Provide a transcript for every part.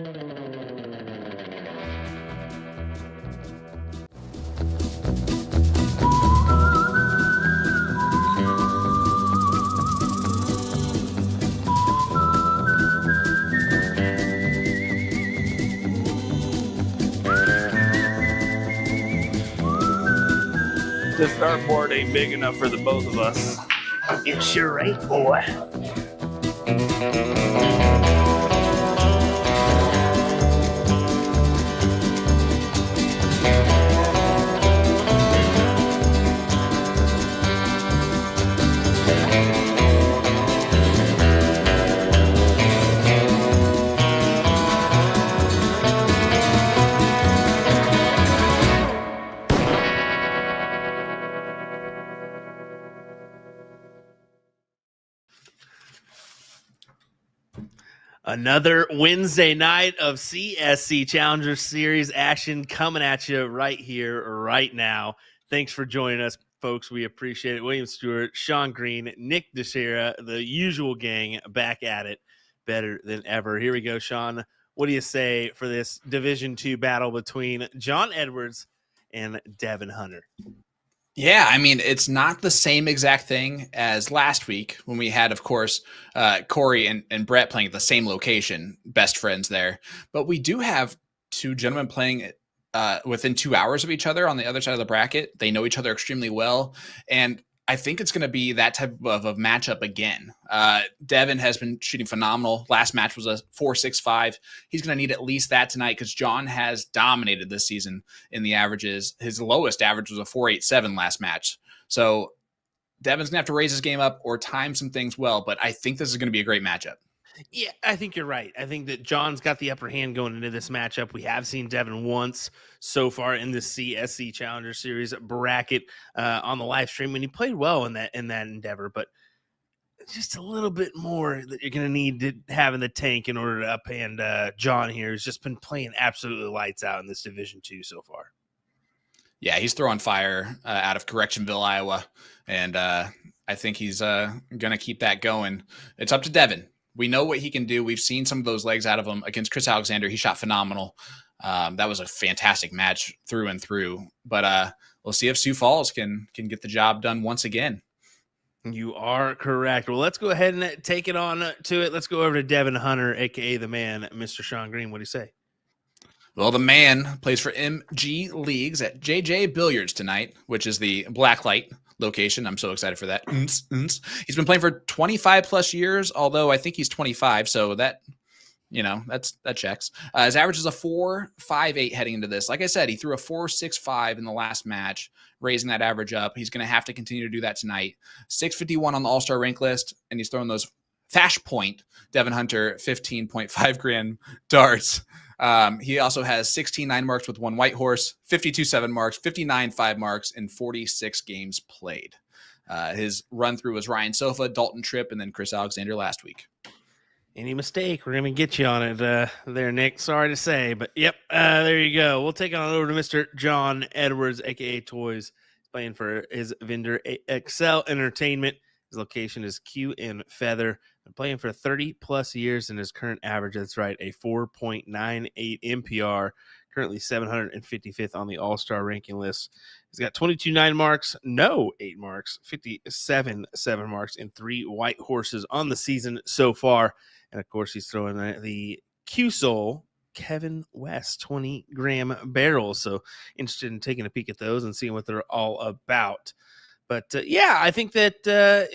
The starboard ain't big enough for the both of us. You're sure right, boy. Another Wednesday night of CSC Challenger Series action coming at you right here, right now. Thanks for joining us, folks. We appreciate it. William Stewart, Sean Green, Nick DeShera, the usual gang back at it better than ever. Here we go, Sean. What do you say for this Division II battle between John Edwards and Devin Hunter? Yeah, I mean, it's not the same exact thing as last week when we had, of course, Corey and Brett playing at the same location, best friends there. But we do have two gentlemen playing within 2 hours of each other on the other side of the bracket. They know each other extremely well. And I think it's going to be that type of a matchup again. Devin has been shooting phenomenal. Last match was a 4.65. He's going to need at least that tonight because John has dominated this season in the averages. His lowest average was a 4.87 last match. So Devin's going to have to raise his game up or time some things well, but I think this is going to be a great matchup. Yeah, I think you're right. I think that John's got the upper hand going into this matchup. We have seen Devin once so far in the CSC Challenger Series bracket on the live stream, and he played well in that endeavor, but just a little bit more that you're going to need to have in the tank in order to uphand John here, who's just been playing absolutely lights out in this Division II so far. Yeah, he's throwing fire out of Correctionville, Iowa, and I think he's going to keep that going. It's up to Devin. We know what he can do. We've seen some of those legs out of him against Chris Alexander. He shot phenomenal. That was a fantastic match through and through. But we'll see if Sioux Falls can get the job done once again. You are correct. Well, let's go ahead and take it on to it. Let's go over to Devin Hunter, a.k.a. the man, Mr. Sean Green. What do you say? Well, the man plays for MG Leagues at JJ Billiards tonight, which is the Blacklight location. I'm so excited for that. He's been playing for 25 plus years, although I think he's 25. So that, that checks. His average is a 4.58 heading into this. Like I said, he threw a 4.65 in the last match, raising that average up. He's going to have to continue to do that tonight. 651 on the All-Star rank list, and he's throwing those Fash Point Devin Hunter 15.5 grand darts. He also has 16 9 marks with one white horse, 52 7 marks, 59 5 marks, and 46 games played. His run through was Ryan Sofa, Dalton Tripp, and then Chris Alexander last week. Any mistake, we're going to get you on it there, Nick. Sorry to say, but yep, there you go. We'll take it on over to Mr. John Edwards, a.k.a. Toys. He's playing for his vendor, Excel Entertainment. His location is Q and Feather. Been playing for 30-plus years, and his current average, that's right, a 4.98 MPR, currently 755th on the All-Star ranking list. He's got 22 9 marks, no 8 marks, 57 7 marks, and 3 white horses on the season so far. And, of course, he's throwing the Q-Soul Kevin West 20-gram barrels. So interested in taking a peek at those and seeing what they're all about. But, yeah, I think that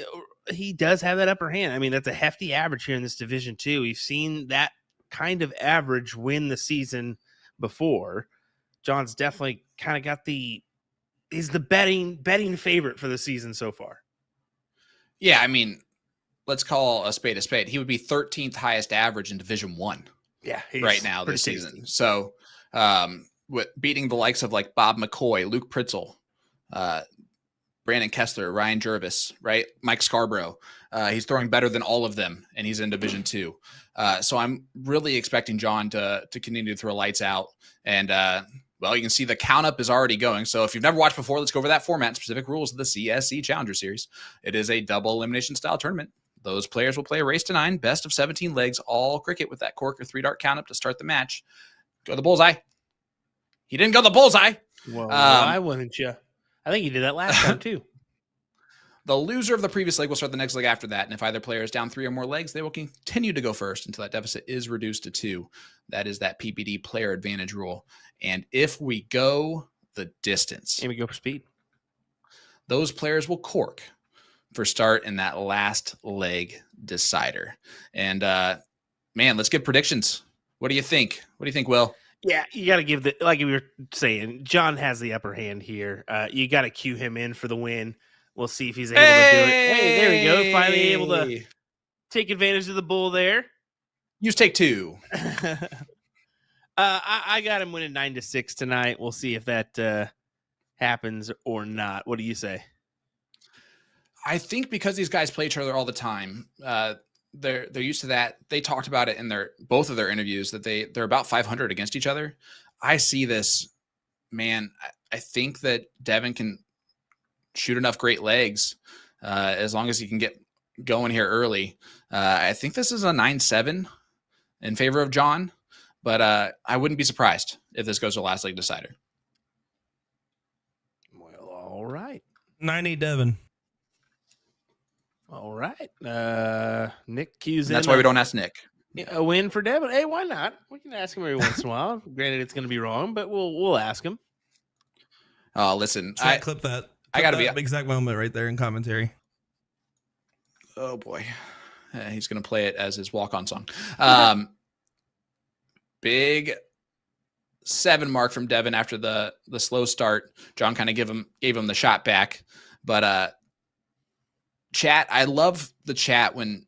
he does have that upper hand. I mean, that's a hefty average here in this Division II. We've seen that kind of average win the season before. John's definitely kind of got he's the betting favorite for the season so far. Yeah, I mean, let's call a spade a spade. He would be 13th highest average in Division I. Yeah, right now this season. So with beating the likes of like Bob McCoy, Luke Pritzel, Brandon Kessler, Ryan Jervis, right? Mike Scarborough. He's throwing better than all of them, and he's in Division II. So I'm really expecting John to continue to throw lights out. And, well, you can see the count up is already going. So if you've never watched before, let's go over that format, specific rules of the CSC Challenger Series. It is a double elimination style tournament. Those players will play a race to 9, best of 17 legs, all cricket with that cork or 3-dart count up to start the match. Go the bullseye. He didn't go the bullseye. Well, why wouldn't you? I think you did that last time too. The loser of the previous leg will start the next leg after that. And if either player is down 3 or more legs, they will continue to go first until that deficit is reduced to 2. That is that PPD player advantage rule. And if we go the distance, and we go for speed, those players will cork for start in that last leg decider. And man, let's get predictions. What do you think? What do you think, Will? Yeah, you got to give like we were saying, John has the upper hand here. You got to cue him in for the win. We'll see if he's able to do it. Hey, there we go. Finally able to take advantage of the bull there. Use take 2. I got him winning 9-6 tonight. We'll see if that happens or not. What do you say? I think because these guys play each other all the time, they're used to that. They talked about it in both of their interviews that they're about 500 against each other. I see this, man. I think that Devin can shoot enough great legs as long as he can get going here early. I think this is a 9-7 in favor of John, but I wouldn't be surprised if this goes to last leg decider. Well, all right. 9-8 Devin. All right. Nick cues in. That's why we don't ask Nick. A win for Devin. Hey, why not? We can ask him every once in a while. Granted, it's going to be wrong, but we'll ask him. Oh, listen. I clip that. I got to be exact moment right there in commentary. Oh boy, he's gonna play it as his walk-on song. Big 7 mark from Devin after the slow start. John kind of gave him the shot back, but chat. I love the chat when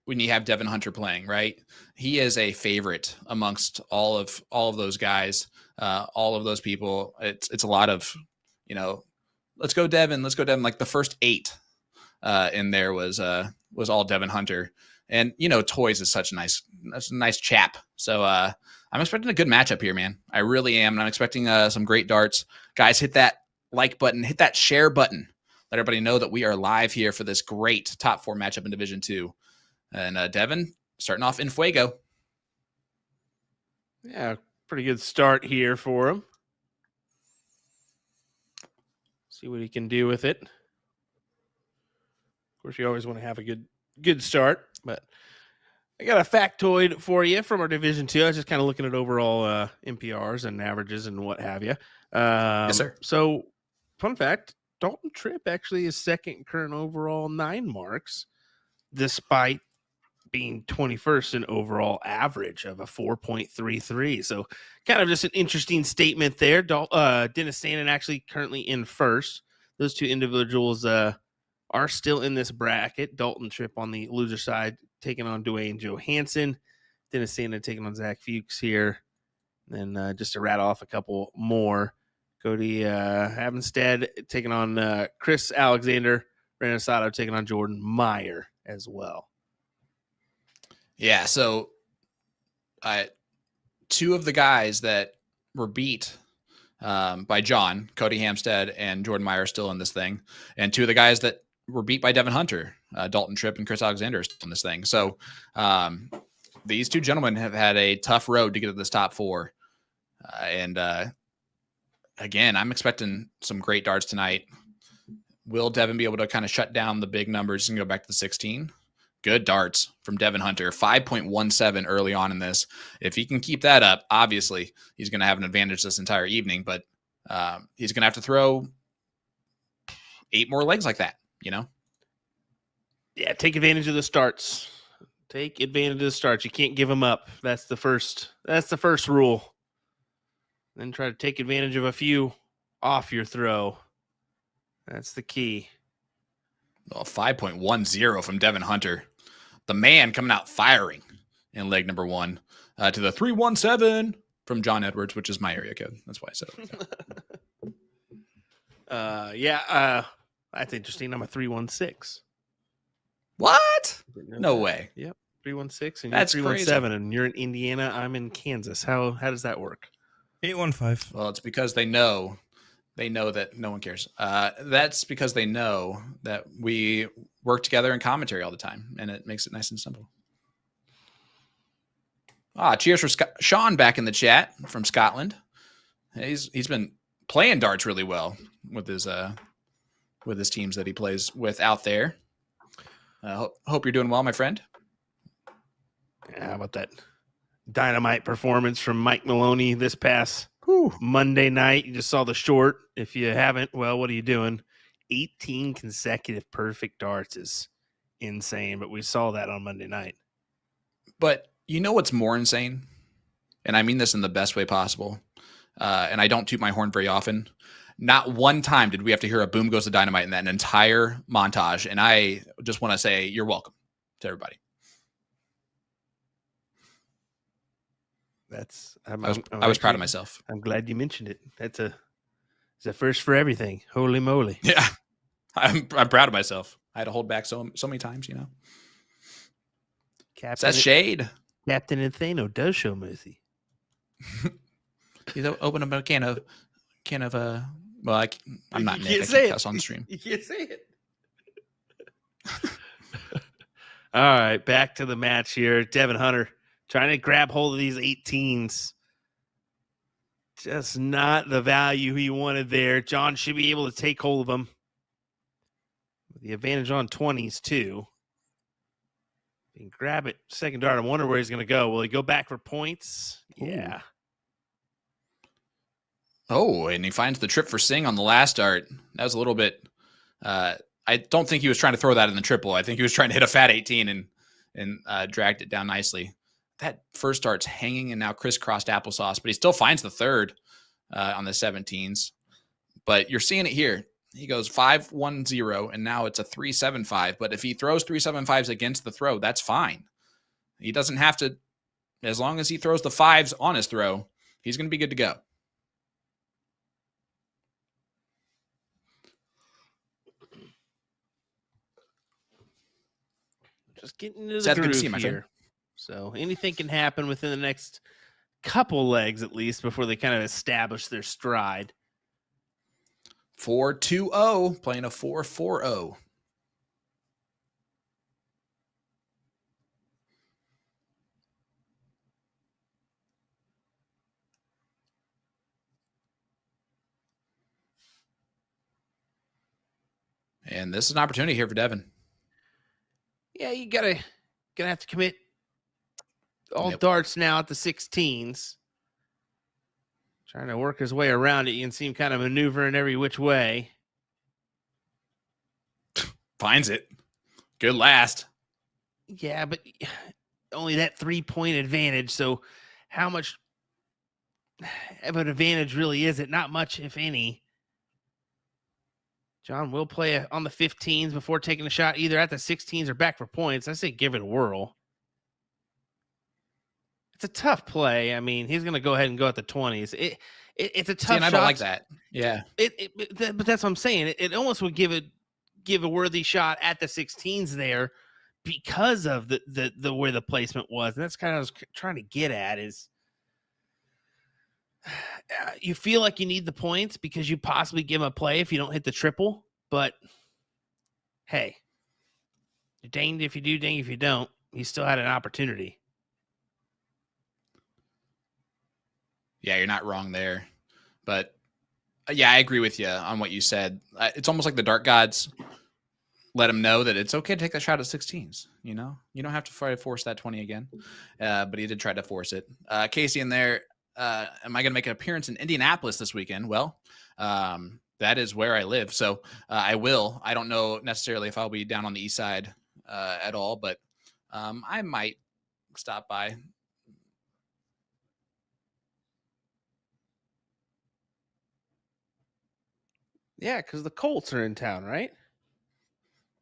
you have Devin Hunter playing. Right, he is a favorite amongst all of those guys, all of those people. It's a lot of let's go Devin. Like the first 8 in there was all Devin Hunter, and Toys is that's a nice chap. So I'm expecting a good matchup here, man. I really am, and I'm expecting some great darts. Guys, hit that like button, hit that share button. Let everybody know that we are live here for this great top 4 matchup in Division 2. And Devin starting off in fuego. Yeah, pretty good start here for him. See what he can do with it. Of course, you always want to have a good start, but I got a factoid for you from our Division 2. I was just kind of looking at overall MPRs and averages and what have you. Yes, sir. So, fun fact, Dalton Tripp actually is second current overall 9 marks, despite being 21st in overall average of a 4.33. So kind of just an interesting statement there. Dennis Sandin actually currently in first. Those 2 individuals are still in this bracket. Dalton Tripp on the loser side taking on Dwayne Johansson. Dennis Sandin taking on Zach Fuchs here. And then just to rattle off a couple more. Cody Havenstead taking on Chris Alexander. Brandon Sato taking on Jordan Meyer as well. Yeah, so 2 of the guys that were beat by John, Cody Hampstead and Jordan Meyer are still in this thing. And 2 of the guys that were beat by Devin Hunter, Dalton Tripp and Chris Alexander, are still in this thing. So these 2 gentlemen have had a tough road to get to this top 4. And again, I'm expecting some great darts tonight. Will Devin be able to kind of shut down the big numbers and go back to the 16? Good darts from Devin Hunter, 5.17 early on in this. If he can keep that up, obviously he's going to have an advantage this entire evening, but he's going to have to throw 8 more legs like that, Yeah, take advantage of the starts. Take advantage of the starts. You can't give them up. That's the first rule. Then try to take advantage of a few off your throw. That's the key. Oh, 5.10 from Devin Hunter. The man coming out firing in leg number 1 to the 317 from John Edwards, which is my area code. That's why I said it. That's interesting. I'm a 316. What? No way. Yep. 316 and That's you're 317 and you're in Indiana. I'm in Kansas. How does that work? 815. Well, it's because they know They know that no one cares. That's because they know that we work together in commentary all the time, and it makes it nice and simple. Cheers for Sean back in the chat from Scotland. He's been playing darts really well with his teams that he plays with out there. Hope you're doing well, my friend. How about that dynamite performance from Mike Maloney this past Monday night? You just saw the short. If you haven't, well, what are you doing? 18 consecutive perfect darts is insane, but we saw that on Monday night. But you know what's more insane? And I mean this in the best way possible. And I don't toot my horn very often. Not one time did we have to hear a boom goes to dynamite in that entire montage. And I just want to say you're welcome to everybody. I was proud of myself. I'm glad you mentioned it. It's a first for everything. Holy moly. Yeah. I'm proud of myself. I had to hold back so many times, you know. That's shade. Captain Atheno does show mercy. He's opened up a can of well, I'm not Nick. I can't cuss on stream. You can't say it. All right, back to the match here. Devin Hunter trying to grab hold of these 18s. Just not the value he wanted there. John should be able to take hold of them. The advantage on 20s, too. He can grab it. Second dart. I wonder where he's going to go. Will he go back for points? Yeah. Oh, and he finds the trip for Singh on the last dart. That was a little bit. I don't think he was trying to throw that in the triple. I think he was trying to hit a fat 18 and dragged it down nicely. That first dart's hanging and now crisscrossed applesauce, but he still finds the third on the 17s. But you're seeing it here. He goes 5-1-0, and now it's a 3-7-5. But if he throws 3-7-5s against the throw, that's fine. He doesn't have to. As long as he throws the fives on his throw, he's going to be good to go. Just getting into the groove here. Friend. So anything can happen within the next couple legs, at least, before they kind of establish their stride. 4-2-0, playing a 4-4-0. And this is an opportunity here for Devin. Yeah, you gonna have to commit all darts now at the 16s. Trying to work his way around it. You can see him kind of maneuvering every which way. Finds it. Good last. Yeah, but only that 3-point advantage. So how much of an advantage really is it? Not much, if any. John will play on the 15s before taking a shot either at the 16s or back for points. I say give it a whirl. It's a tough play. I mean, he's going to go ahead and go at the 20s. It's a tough shot. I don't like that. Yeah. But that's what I'm saying. It almost would give a worthy shot at the 16s there because of the where the placement was. And that's kind of what I was trying to get at is you feel like you need the points because you possibly give him a play if you don't hit the triple. But, hey, you're danged if you do, danged if you don't. You still had an opportunity. Yeah, you're not wrong there. But, yeah, I agree with you on what you said. It's almost like the dart gods let him know that it's okay to take that shot at 16s. You know, you don't have to try to force that 20 again. But he did try to force it. Casey in there. Am I going to make an appearance in Indianapolis this weekend? Well, that is where I live. So I will. I don't know necessarily if I'll be down on the east side at all, but I might stop by. Yeah, because the Colts are in town, right?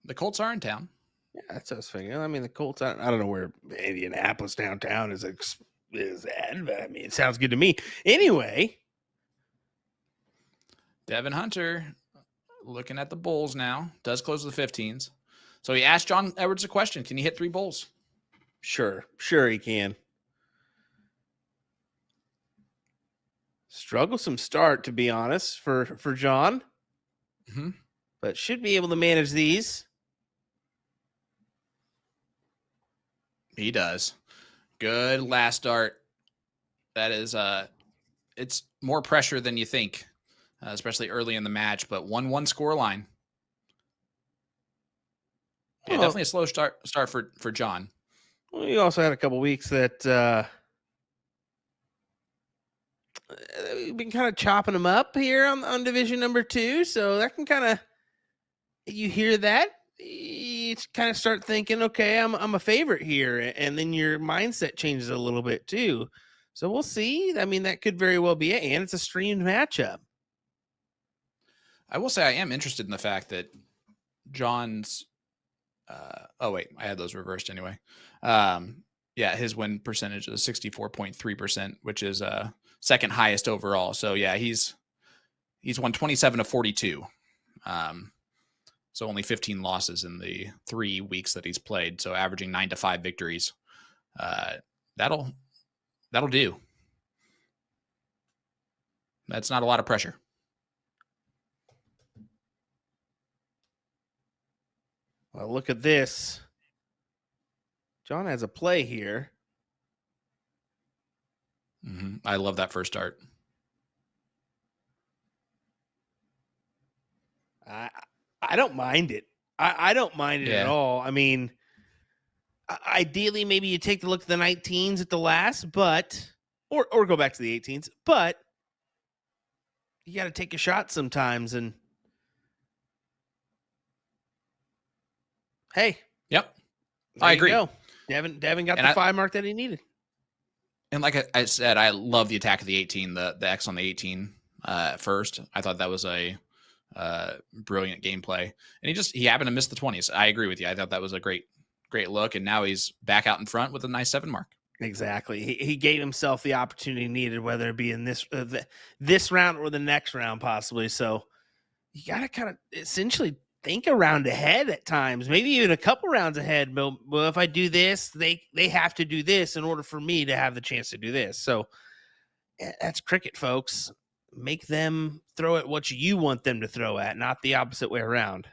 The Colts are in town. Yeah, that's what I was figuring. I mean, the Colts, I don't know where Indianapolis downtown is at, but I mean, it sounds good to me. Anyway. Devin Hunter looking at the bowls now. Does close the 15s. So he asked John Edwards a question. Can he hit 3 bowls? Sure he can. Strugglesome start, to be honest, for John, Mm-hmm. but should be able to manage these. He does. Good last start. That is, it's more pressure than you think, especially early in the match, but 1-1 score line. Yeah, Well, definitely a slow start for John. well, you also had a couple weeks that we've been kind of chopping them up here on division number 2, so that can kind of, you hear that, you kind of start thinking, okay, I'm a favorite here, and then your mindset changes a little bit too. So we'll see. I mean, that could very well be it, and it's a streamed matchup. I will say I am interested in the fact that John's oh wait, I had those reversed anyway. Yeah, his win percentage is 64.3%, which is second highest overall. So yeah, he's won 27 of 42. So only 15 losses in the 3 weeks that he's played. So averaging 9 to 5 victories. That'll do. That's not a lot of pressure. Well, look at this. John has a play here. Mm-hmm. I love that first start. I don't mind it. I don't mind it at Yeah. all. I mean, ideally, maybe you take a look at the 19s at the last, but or go back to the 18s, but you got to take a shot sometimes. And hey, Yep, there I you agree. go. Devin got And the 5 mark that he needed. And like I said, I love the attack of the 18, the X on the 18 first. I thought that was a brilliant gameplay. And he happened to miss the 20s. I agree with you. I thought that was a great look. And now he's back out in front with a nice 7 mark. Exactly. He gave himself the opportunity needed, whether it be in this round or the next round, possibly. So you got to kind of essentially think a round ahead at times, maybe even a couple rounds ahead. Well, if I do this, they have to do this in order for me to have the chance to do this. So that's cricket, folks. Make them throw at what you want them to throw at, not the opposite way around.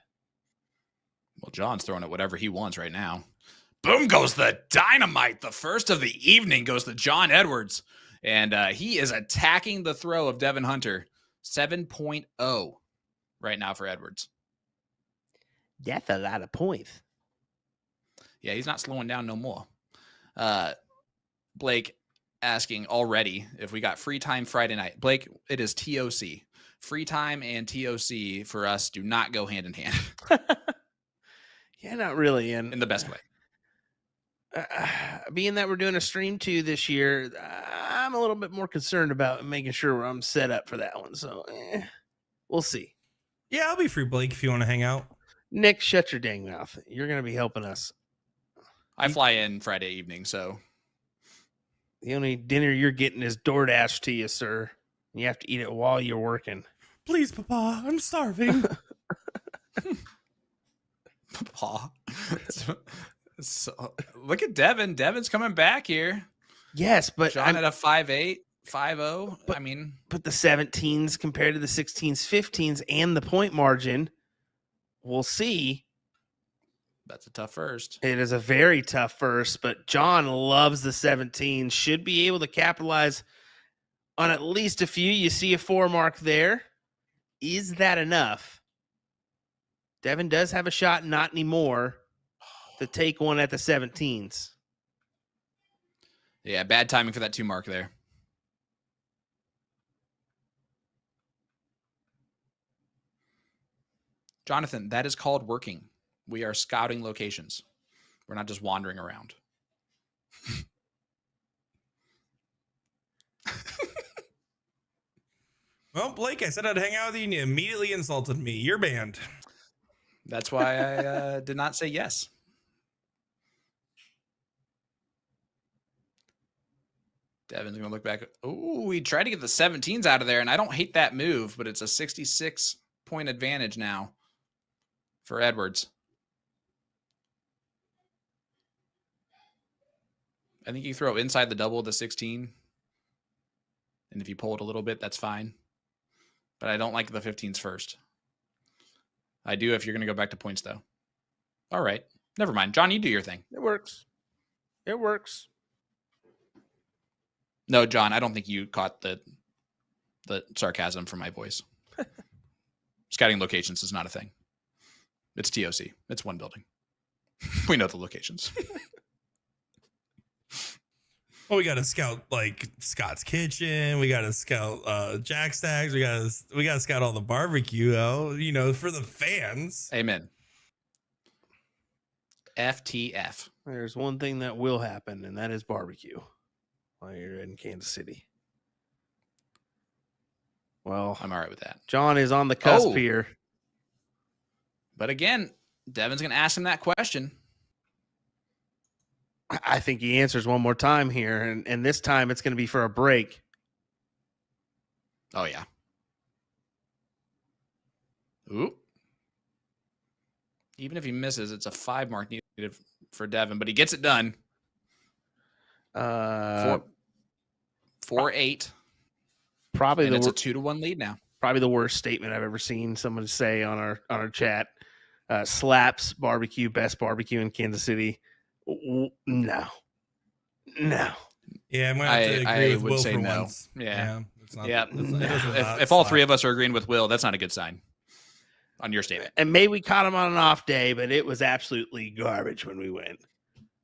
Well, John's throwing at whatever he wants right now. Boom goes the dynamite. The first of the evening goes to John Edwards. And he is attacking the throw of Devin Hunter. 7.0 right now for Edwards. That's a lot of points. Yeah, he's not slowing down no more. Blake asking already if we got free time Friday night. Blake, it is TOC. Free time and TOC for us do not go hand in hand. Yeah, not really. And in the best way. Being that we're doing a stream 2 this year, I'm a little bit more concerned about making sure I'm set up for that one. So we'll see. Yeah, I'll be free, Blake, if you want to hang out. Nick, shut your dang mouth. You're going to be helping us. I fly in Friday evening, so the only dinner you're getting is DoorDash to you, sir. You have to eat it while you're working. Please, Papa, I'm starving. Papa. So, look at Devin. Devin's coming back here. Yes, but John at a 5.8, 5.0. But- I mean, the 17s compared to the 16s, 15s, and the point margin, we'll see. that's a tough first. It is a very tough first, but John loves the 17. Should be able to capitalize on at least a few. You see a 4 mark there. Is that enough? Devin does have a shot, not anymore, to take one at the 17s. Yeah, bad timing for that 2 mark there. Jonathan, that is called working. We are scouting locations. We're not just wandering around. Well, Blake, I said I'd hang out with you, and you immediately insulted me. You're banned. That's why I did not say yes. Devin's going to look back. Oh, we tried to get the 17s out of there, and I don't hate that move, but it's a 66-point advantage now for Edwards. I think you throw inside the double of the 16. And if you pull it a little bit, that's fine. But I don't like the 15s first. I do if you're going to go back to points, though. All right. Never mind. John, you do your thing. It works. It works. No, John, I don't think you caught the sarcasm from my voice. Scouting locations is not a thing. It's TOC. It's one building. We know the locations. Well, we got to scout like Scott's Kitchen. We got to scout Jack Stag's. We got to scout all the barbecue, for the fans. Amen. FTF. There's one thing that will happen, and that is barbecue while you're in Kansas City. Well, I'm all right with that. John is on the cusp here. But again, Devin's going to ask him that question. I think he answers one more time here, and this time it's going to be for a break. Oh, yeah. Ooh. Even if he misses, it's a 5 mark needed for Devin, but he gets it done. 4-8. Probably and it's a 2-1 lead now. Probably the worst statement I've ever seen someone say on our chat. Slaps barbecue, best barbecue in Kansas City. No. Yeah, I'm gonna have to agree with Will say for no. once. Yeah. It's not, Yeah. If If all three of us are agreeing with Will, that's not a good sign on your statement. And maybe we caught him on an off day, but it was absolutely garbage when we went.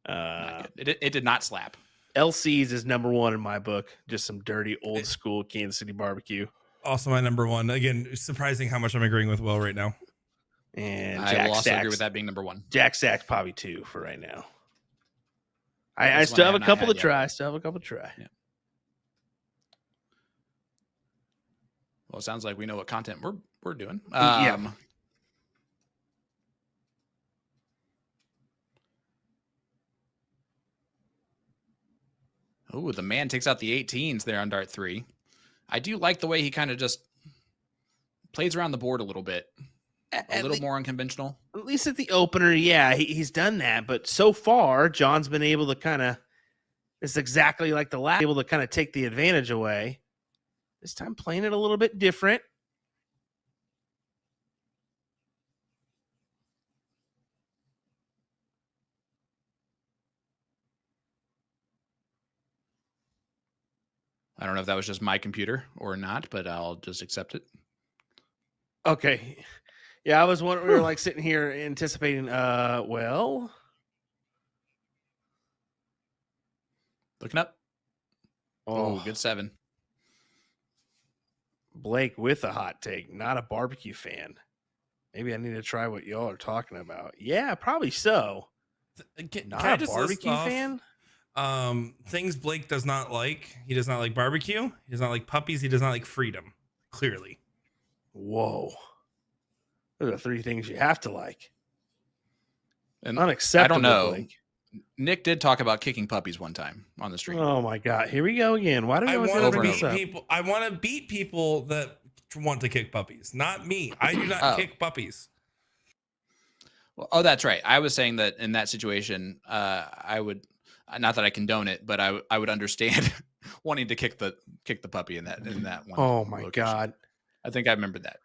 It did not slap. LC's is number one in my book. Just some dirty old school Kansas City barbecue. Also my number one. Again, surprising how much I'm agreeing with Will right now. And I will also agree with that being number one. Jack Stack's probably 2 for right now. I still have a couple to try. Yeah. Well, it sounds like we know what content we're doing. Yeah. Oh, the man takes out the 18s there on Dart 3. I do like the way he kind of just plays around the board a little bit. A little more unconventional. At least at the opener, yeah, he's done that. But so far, John's been able to kind of, it's exactly like the last, able to kind of take the advantage away. This time playing it a little bit different. I don't know if that was just my computer or not, but I'll just accept it. Okay. Yeah, I was wondering, we were like sitting here anticipating, well. Looking up. Oh, good 7. Blake with a hot take, not a barbecue fan. Maybe I need to try what y'all are talking about. Yeah, probably so. Not a barbecue fan? Things Blake does not like. He does not like barbecue. He does not like puppies. He does not like freedom. Clearly. Whoa. Those are 3 things you have to like. And unacceptable. I don't know. Blake. Nick did talk about kicking puppies one time on the stream. Oh my God. Here we go again. Why do we always want to bring beat this up? people? I want to beat people that want to kick puppies. Not me. I do not kick puppies. Well, that's right. I was saying that in that situation, I would, not that I condone it, but I would understand wanting to kick the puppy in that one. Oh my location. God. I think I remember that.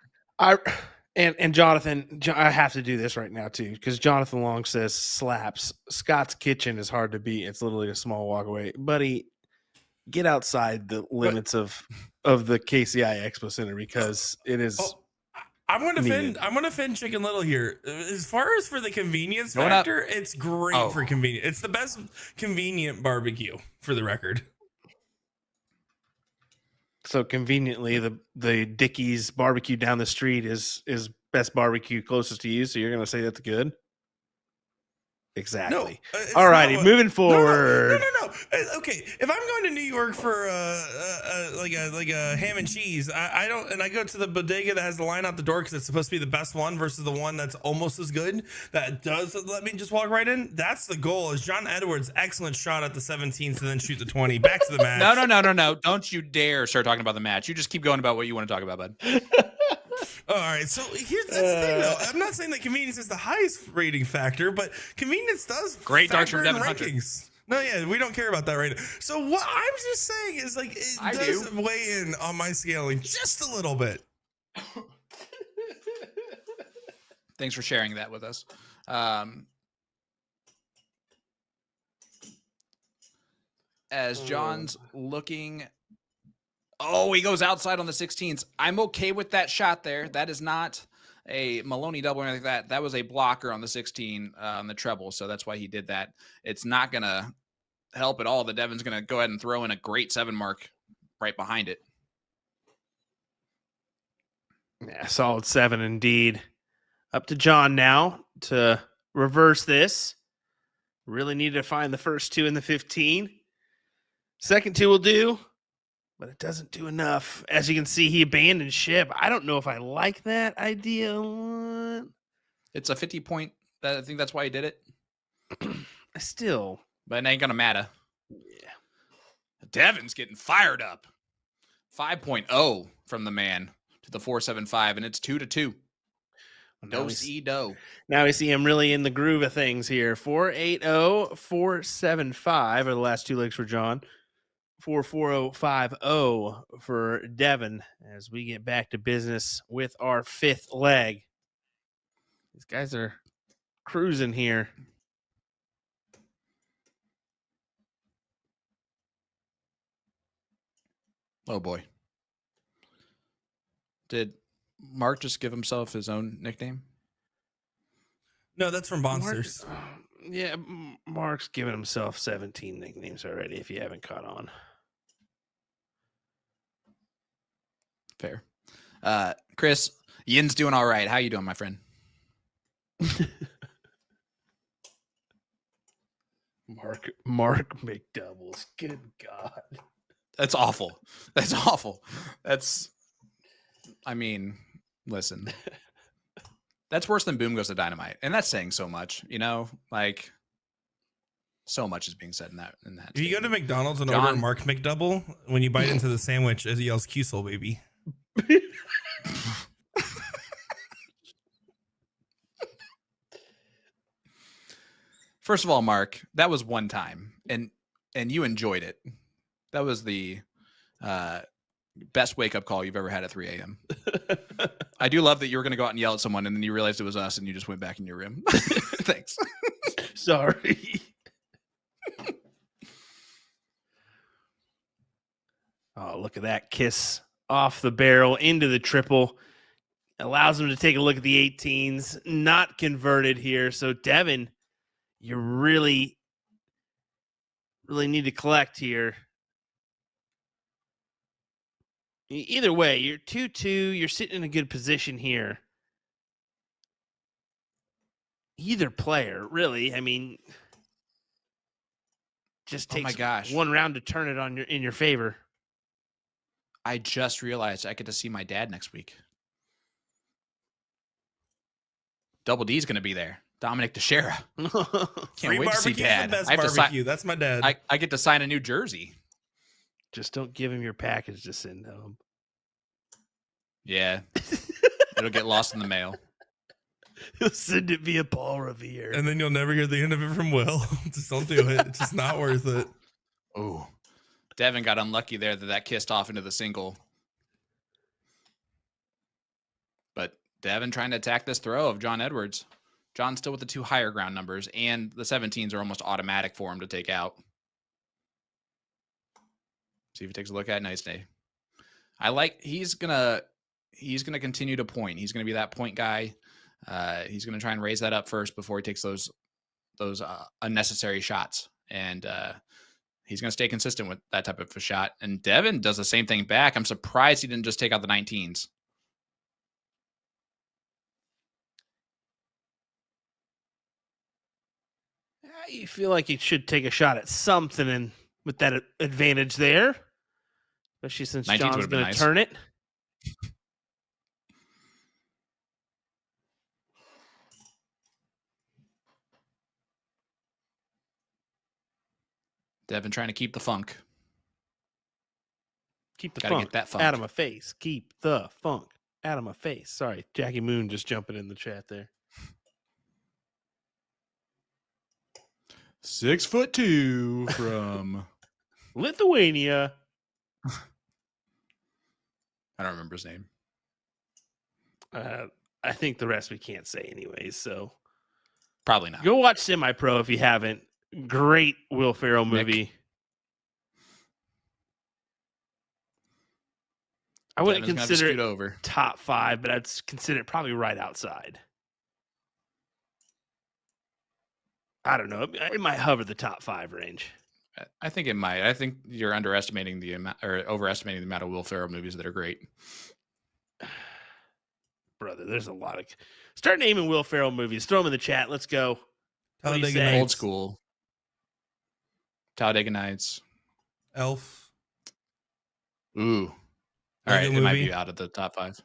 And Jonathan, I have to do this right now too, because Jonathan Long says slaps. Scott's Kitchen is hard to beat. It's literally a small walk away. Buddy, get outside the limits of the KCI Expo Center because it is. I'm going to defend Chicken Little here. As far as for the convenience factor, it's great for convenience. It's the best convenient barbecue for the record. So conveniently, the Dickie's barbecue down the street is best barbecue closest to you. So you're going to say that's good? Exactly. No, all righty, moving forward. No. Okay, if I'm going to New York for like a ham and cheese, I don't, and I go to the bodega that has the line out the door because it's supposed to be the best one versus the one that's almost as good that does let me just walk right in. That's the goal. Is John Edwards' excellent shot at the 17 to then shoot the 20 back to the match. No! Don't you dare start talking about the match. You just keep going about what you want to talk about, bud. All right, so that's the thing, though. I'm not saying that convenience is the highest rating factor, but convenience does great darts factor from in Devin Hunter. rankings. No, yeah, we don't care about that right now. So what I'm just saying is like it I does do. weigh in on my scaling just a little bit. Thanks for sharing that with us. As John's looking. Oh, he goes outside on the 16s. I'm okay with that shot there. That is not a Maloney double or anything like that. That was a blocker on the 16 on the treble, so that's why he did that. It's not going to help at all that Devin's going to go ahead and throw in a great 7 mark right behind it. Yeah, solid 7 indeed. Up to John now to reverse this. Really need to find the first 2 in the 15. Second 2 will do, but it doesn't do enough. As you can see, he abandoned ship. I don't know if I like that idea. It's a 50 point. I think that's why he did it. Still. But it ain't going to matter. Yeah. Devin's getting fired up. 5.0 from the man to the 475, and it's 2-2. Do. Now we see him really in the groove of things here. 480, 475 are the last 2 legs for John. 44050 for Devin as we get back to business with our 5th leg. These guys are cruising here. Oh boy. Did Mark just give himself his own nickname? No, that's from Monsters. Yeah, Mark's given himself 17 nicknames already, if you haven't caught on. Fair. Chris, Yin's doing all right. How you doing, my friend? Mark McDoubles. Good God. That's awful. That's awful. I mean, listen. That's worse than Boom Goes to Dynamite. And that's saying so much, like so much is being said in that. If you go to McDonald's and order a Mark McDouble, when you bite into the sandwich, it yells Q-Soul, baby. First of all, Mark, that was one time, and you enjoyed it. That was the best wake-up call you've ever had at 3 a.m. I do love that you were going to go out and yell at someone, and then you realized it was us, and you just went back in your room. Thanks. Sorry. Oh, look at that kiss off the barrel into the triple. Allows him to take a look at the 18s. Not converted here. So, Devin, you really need to collect here. Either way, you're 2-2. You're sitting in a good position here. Either player, really. I mean, just takes one round to turn it on in your favor. I just realized I get to see my dad next week. Double D's going to be there. Dominic Teixeira. Can't wait to see Dad. The best barbecue. That's my dad. I get to sign a new jersey. Just don't give him your package to send home. Yeah. It'll get lost in the mail. He'll send it via Paul Revere. And then you'll never hear the end of it from Will. Just don't do it. It's just not worth it. Oh. Devin got unlucky there that kissed off into the single. But Devin trying to attack this throw of John Edwards. John's still with the 2 higher ground numbers, and the 17s are almost automatic for him to take out. See if he takes a look at it. Nice day. He's gonna continue to point. He's gonna be that point guy. He's gonna try and raise that up first before he takes those unnecessary shots. And he's going to stay consistent with that type of a shot. And Devin does the same thing back. I'm surprised he didn't just take out the 19s. You feel like he should take a shot at something and with that advantage there. Especially since John's going to turn it. Devin trying to keep the funk. Keep the funk. Get that funk out of my face. Keep the funk out of my face. Sorry, Jackie Moon just jumping in the chat there. 6'2" from Lithuania. I don't remember his name. I think the rest we can't say anyways. So Probably not. go watch Semi Pro if you haven't. Great Will Ferrell Nick. movie. I wouldn't Devin's gonna have to consider scoot it over. top 5, but I'd consider it probably right outside. I don't know. It might hover the top 5 range. I think it might. I think you're underestimating the amount or overestimating the amount of Will Ferrell movies that are great. Brother, there's a lot of. Start naming Will Ferrell movies. Throw them in the chat. Let's go. What do you Talladega say? Nights. Old school. Talladega Nights. Elf. Ooh. All Lego right, it might Movie. be out of the top 5.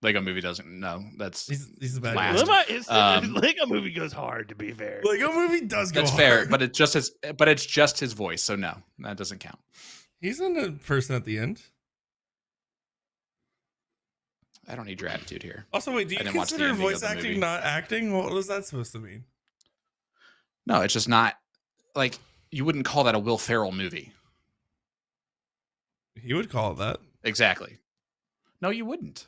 Lego Movie doesn't. No, that's He's a bad Last. guy. Lego Movie goes hard, to be fair. Lego Movie does go that's fair, hard. but it's just his voice, so no, that doesn't count. He's in a person at the end. I don't need your attitude here. Also, wait, do you I didn't watch the consider ending of voice the acting movie. not acting? What was that supposed to mean? No, it's just not like you wouldn't call that a Will Ferrell movie. You would call it that. Exactly. No, you wouldn't.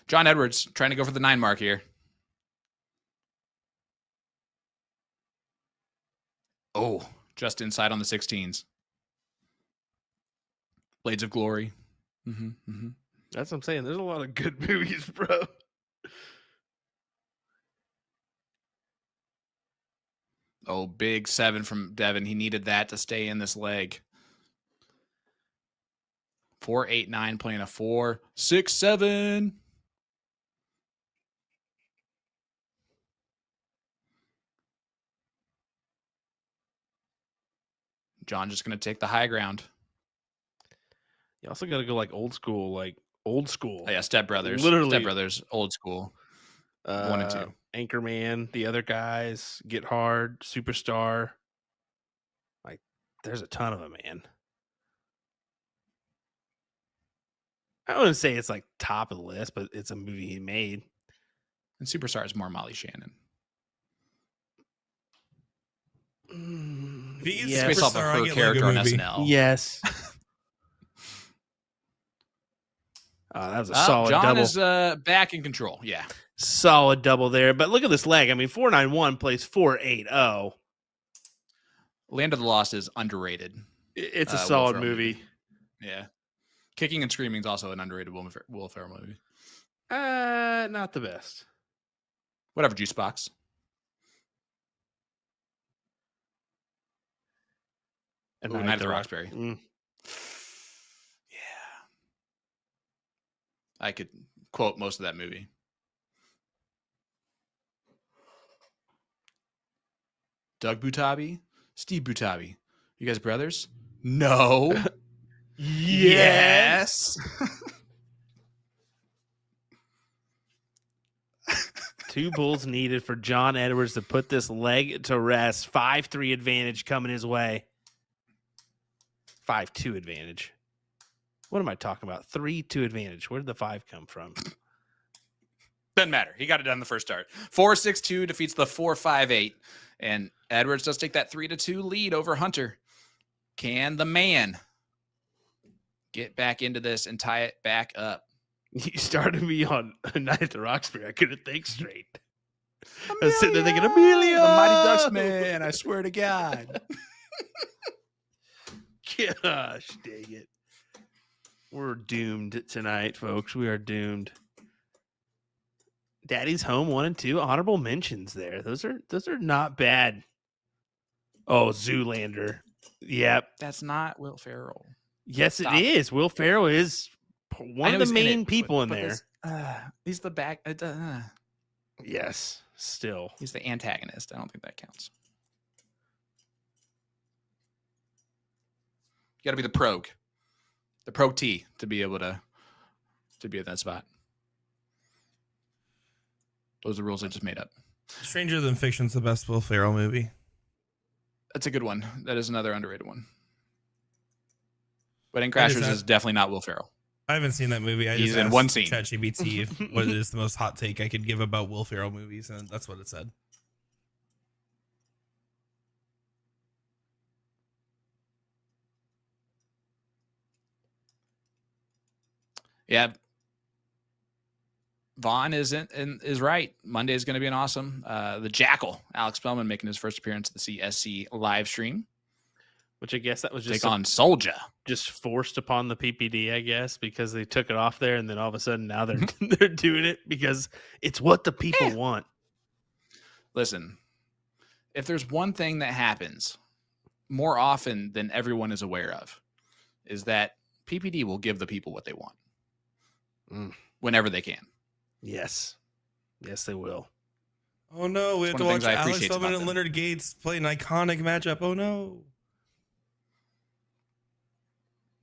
John Edwards trying to go for the 9 mark here. Oh, just inside on the 16s. Blades of Glory. That's what I'm saying. There's a lot of good movies, bro. Oh, big 7 from Devin. He needed that to stay in this leg. 4, 8, 9 playing a 4, 6, 7. John just going to take the high ground. You also got to go like old school, old school. Oh, yeah, Step Brothers. Literally. Step Brothers, old school. 1 and 2. Anchorman, the other guys, Get Hard, Superstar. Like, there's a ton of them, man. I wouldn't say it's like top of the list, but it's a movie he made. And Superstar is more Molly Shannon. If you get Yes. Based off of Superstar, I her get character Lego on Movie. SNL. Yes. That was a solid John double. is back in control. Yeah. Solid double there. But look at this leg. I mean, 491 plays 480. Land of the Lost is underrated. It's a Will solid Ferrell movie. Yeah. Kicking and Screaming is also an underrated Will Ferrell movie. Not the best. Whatever, Juice Box. And Ooh, Night at the Roxbury. Mm. Yeah. I could quote most of that movie. Doug Butabi, Steve Butabi. You guys brothers? No. Yes. 2 bulls needed for John Edwards to put this leg to rest. 5-3 advantage coming his way. 5-2 advantage. What am I talking about? 3-2 advantage. Where did the 5 come from? Doesn't matter. He got it done the first start. 4-6-2 defeats the 4-5-8. And Edwards does take that 3-2 lead over Hunter. Can the man get back into this and tie it back up? You started me on Night at the Roxbury. I couldn't think straight. I was sitting there thinking, Amelia! The Mighty Ducks man, I swear to God. Gosh, dang it. We're doomed tonight, folks. We are doomed. Daddy's Home 1 and 2. Honorable mentions there. Those are not bad. Oh, Zoolander. Yep. That's not Will Ferrell. Yes, Stop. it is. Will Ferrell is one of the main people in there. He's the back. Yes, still. He's the antagonist. I don't think that counts. You got to be the prog T to be able to be at that spot. Those are the rules I just made up. Stranger Than Fiction's the best Will Ferrell movie. That's a good one. That is another underrated one. Wedding Crashers is definitely not Will Ferrell. I haven't seen that movie. He's in one scene. ChatGPT if what is the most hot take I could give about Will Ferrell movies, and that's what it said. Yeah. Vaughn is right. Monday is going to be an awesome. The Jackal, Alex Spellman, making his first appearance at the CSC live stream, which I guess that was just take on Soldier. Just forced upon the PPD, I guess, because they took it off there, and then all of a sudden now they're they're doing it because it's what the people want. Listen, if there's one thing that happens more often than everyone is aware of, is that PPD will give the people what they want whenever they can. Yes, they will. Oh no, we have to watch Alex Spellman and Leonard Gates play an iconic matchup. Oh no.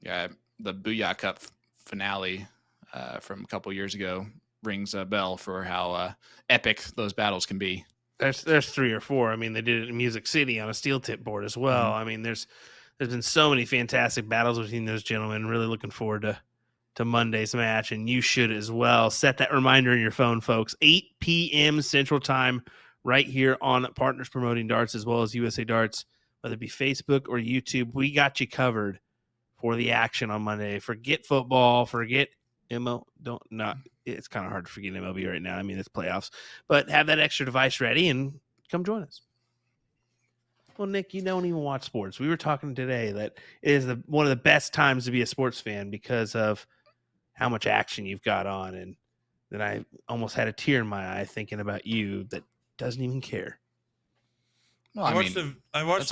Yeah, the Booyah Cup finale from a couple years ago rings a bell for how epic those battles can be. There's 3 or 4. I mean, they did it in Music City on a steel tip board as well. I mean, there's been so many fantastic battles between those gentlemen. Really looking forward to Monday's match, and you should as well. Set that reminder in your phone, folks. 8 p.m. Central Time, right here on Partners Promoting Darts as well as USA Darts, whether it be Facebook or YouTube. We got you covered for the action on Monday. Forget football, forget it's kind of hard to forget MLB right now. I mean, it's playoffs, but have that extra device ready and come join us. Well, Nick, you don't even watch sports. We were talking today that it is one of the best times to be a sports fan because of how much action you've got on. And then I almost had a tear in my eye thinking about you that doesn't even care. Well, I watched the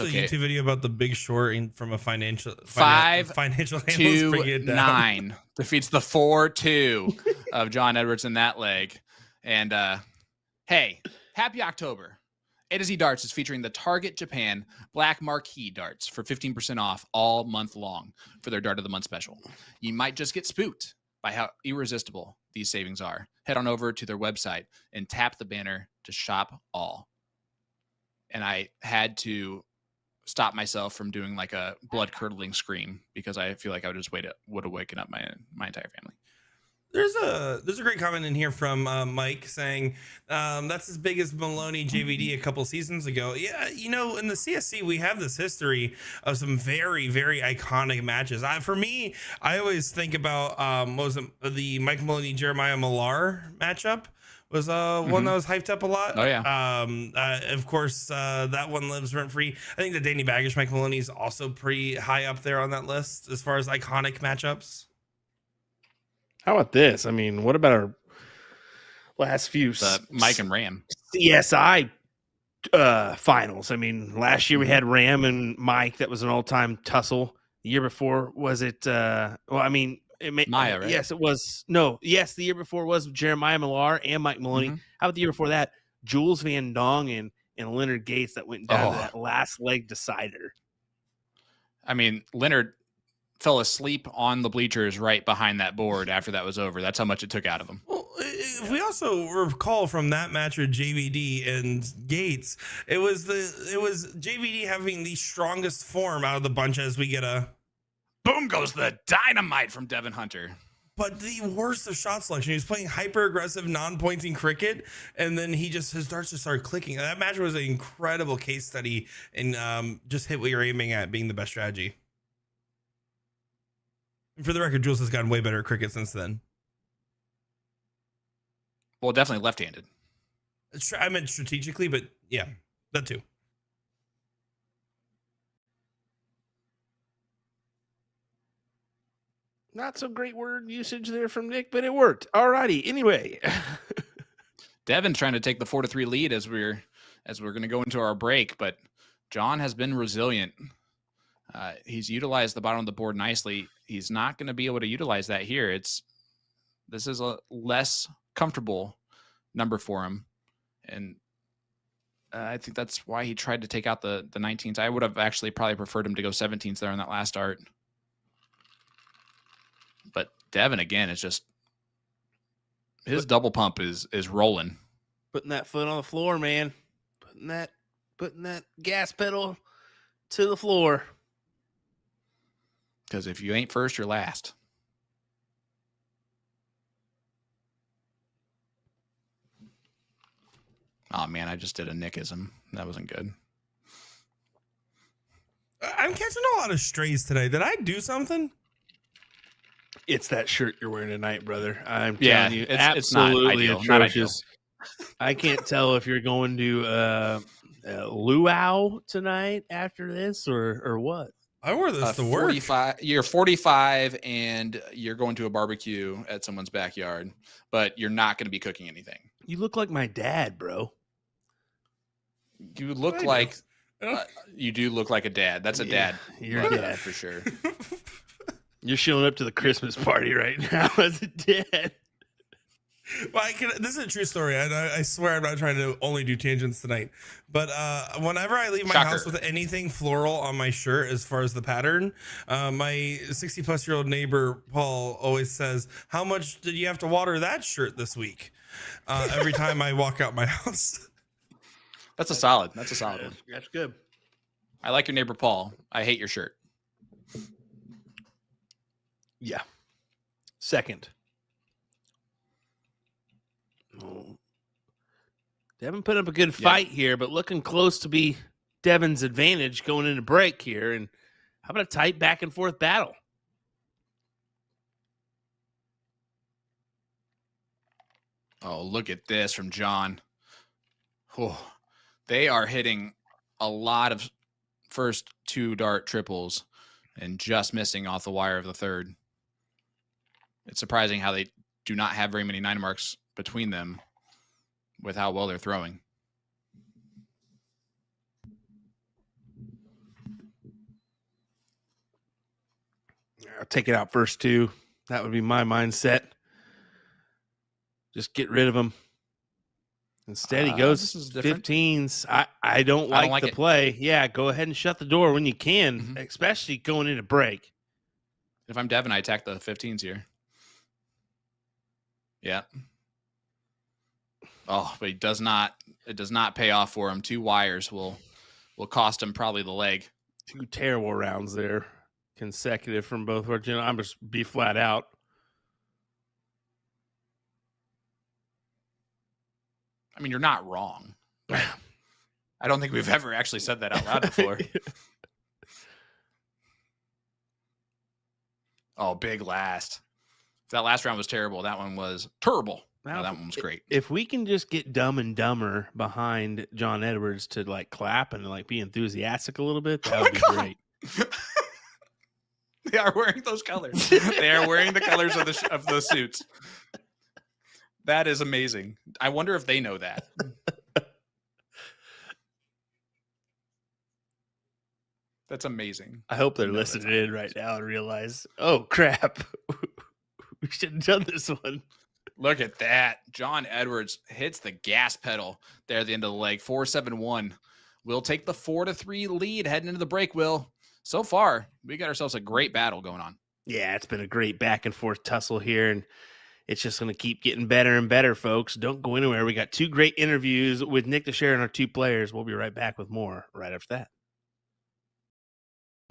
okay. YouTube video about the Big Short from a financial 5-2-9 defeats the 4-2 of John Edwards in that leg. And hey, happy October. A to Z Darts is featuring the Target Japan Black Marquee darts for 15% off all month long for their Dart of the Month special. You might just get spooked by how irresistible these savings are. Head on over to their website and tap the banner to shop all. And I had to stop myself from doing like a blood-curdling scream because I feel like I would have waken up my entire family. There's a great comment in here from Mike saying that's as big as Maloney JVD a couple seasons ago. Yeah, in the CSC we have this history of some very, very iconic matches. For me, I always think about the Mike Maloney Jeremiah Millar matchup. Was one that was hyped up a lot. Oh yeah. Of course, that one lives rent free. I think the Danny Baggish Mike Maloney is also pretty high up there on that list as far as iconic matchups. How about this? I mean, what about our last few Mike and Ram CSI finals? I mean, last year we had Ram and Mike. That was an all-time tussle. The year before was it? Maya, right? Yes, it was. No, yes, the year before was Jeremiah Millar and Mike Maloney. How about the year before that? Jules Van Dong and Leonard Gates that went down to that last leg decider. I mean, Leonard fell asleep on the bleachers right behind that board after that was over. That's how much it took out of him. Well, if we also recall from that match with JVD and Gates, it was JVD having the strongest form out of the bunch as we get a boom goes the dynamite from Devin Hunter. But the worst of shot selection. He was playing hyper aggressive, non-pointing cricket, and then his darts just started clicking. That match was an incredible case study in just hit what you're aiming at being the best strategy. And for the record, Jules has gotten way better at cricket since then. Well, definitely left-handed. I meant strategically, but yeah, that too. Not so great word usage there from Nick, but it worked. All righty. Anyway. Devin's trying to take the 4-3 lead as we're going to go into our break, but John has been resilient. He's utilized the bottom of the board nicely. He's not going to be able to utilize that here. This is a less comfortable number for him. And I think that's why he tried to take out the 19s. I would have actually probably preferred him to go 17s there on that last dart. But Devin, again, is just his double pump is rolling. Putting that foot on the floor, man. Putting that gas pedal to the floor. Because if you ain't first, you're last. Oh, man, I just did a Nickism. That wasn't good. I'm catching a lot of strays today. Did I do something? It's that shirt you're wearing tonight, brother. I'm Yeah, telling you, it's not absolutely ideal, not atrocious. I can't tell if you're going to luau tonight after this or what. I wore this to work. 45. You're 45, and you're going to a barbecue at someone's backyard, but you're not going to be cooking anything. You look like my dad, bro. You look I like do. you do look like a dad. That's a dad. You're a look dad. for sure. You're showing up to the Christmas party right now as a dad. Well, this is a true story. I swear I'm not trying to only do tangents tonight. But whenever I leave my Shocker. house with anything floral on my shirt, as far as the pattern, my 60-plus-year-old neighbor, Paul, always says, "How much did you have to water that shirt this week?" Every time I walk out my house. That's a solid. That's a solid one. That's good. I like your neighbor Paul. I hate your shirt. Yeah. Second. Oh. Devin put up a good fight here, but looking close to be Devin's advantage going into break here. And how about a tight back and forth battle? Oh, look at this from John. Oh, they are hitting a lot of first 2 dart triples and just missing off the wire of the third. It's surprising how they do not have very many 9 marks between them with how well they're throwing. I'll take it out first 2. That would be my mindset. Just get rid of him. Instead, he goes this is different. 15s. I don't like the it. play. Yeah, go ahead and shut the door when you can, especially going into break. If I'm Devin, I attack the 15s here. Yeah. Oh, but it does not pay off for him. 2 wires will cost him probably the leg. 2 terrible rounds there, consecutive from both. I'm just be flat out. I mean, you're not wrong. I don't think we've ever actually said that out loud before. Oh, big last. If that last round was terrible, that one was terrible. Now, that one was great. If we can just get Dumb and Dumber behind John Edwards to like clap and like be enthusiastic a little bit, that would be great. They are wearing those colors. They are wearing the colors of the suits. That is amazing. I wonder if they know that. That's amazing. I hope they're listening in right now and realize, oh crap, we should have done this one. Look at that. John Edwards hits the gas pedal there at the end of the leg. 4-7-1. We'll take the 4-3 lead heading into the break, Will. So far, we got ourselves a great battle going on. Yeah, it's been a great back and forth tussle here, and it's just going to keep getting better and better, folks. Don't go anywhere. We got 2 great interviews with Nick to share and our 2 players. We'll be right back with more right after that.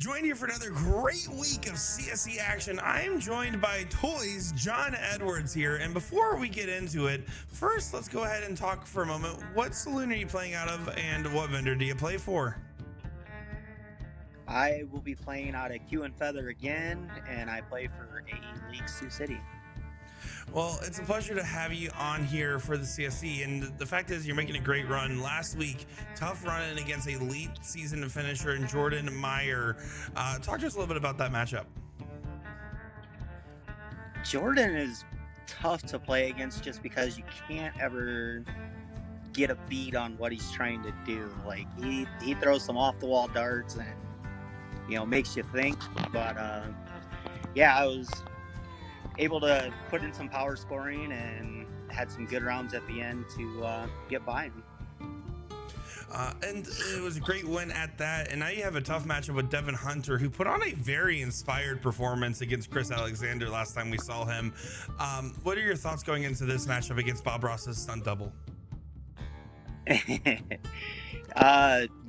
Join you for another great week of CSC action. I am joined by Toys John Edwards here. And before we get into it, first let's go ahead and talk for a moment. What saloon are you playing out of and what vendor do you play for? I will be playing out at Q and Feather again, and I play for AE League Sioux City. Well, it's a pleasure to have you on here for the CSC, and the fact is you're making a great run. Last week, tough run against a late season finisher in Jordan Meyer. Talk to us a little bit about that matchup. Jordan is tough to play against just because you can't ever get a beat on what he's trying to do. Like he throws some off the wall darts and makes you think. But yeah, I was able to put in some power scoring and had some good rounds at the end to get by me. And it was a great win at that. And now you have a tough matchup with Devin Hunter, who put on a very inspired performance against Chris Alexander last time we saw him. What are your thoughts going into this matchup against Bob Ross's stunt double?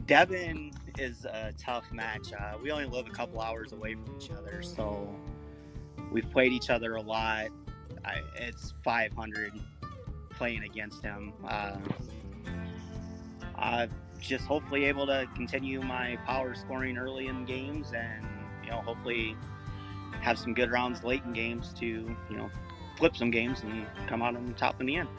Devin is a tough match. We only live a couple hours away from each other, so we've played each other a lot. It's 500 playing against him. Just hopefully able to continue my power scoring early in games and, hopefully have some good rounds late in games to, flip some games and come out on top in the end.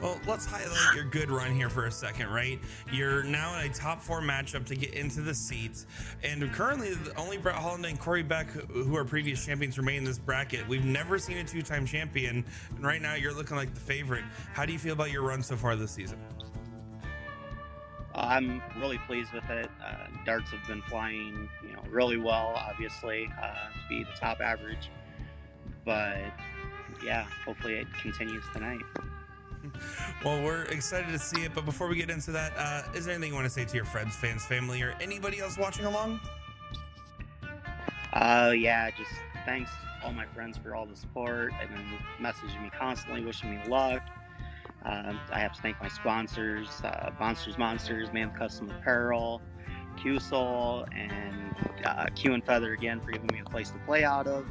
Well, let's highlight your good run here for a second, right? You're now in a top 4 matchup to get into the seats, and currently only Brett Holliday and Corey Beck, who are previous champions, remain in this bracket. We've never seen a 2-time champion, and right now you're looking like the favorite. How do you feel about your run so far this season? I'm really pleased with it. Darts have been flying, really well, obviously, to be the top average. But yeah, hopefully it continues tonight. Well, we're excited to see it, but before we get into that, is there anything you want to say to your friends, fans, family, or anybody else watching along? Yeah, just thanks all my friends for all the support. They've been messaging me constantly, wishing me luck. I have to thank my sponsors, Monsters, Man Custom Apparel, Q-Soul, and Q and Feather again for giving me a place to play out of.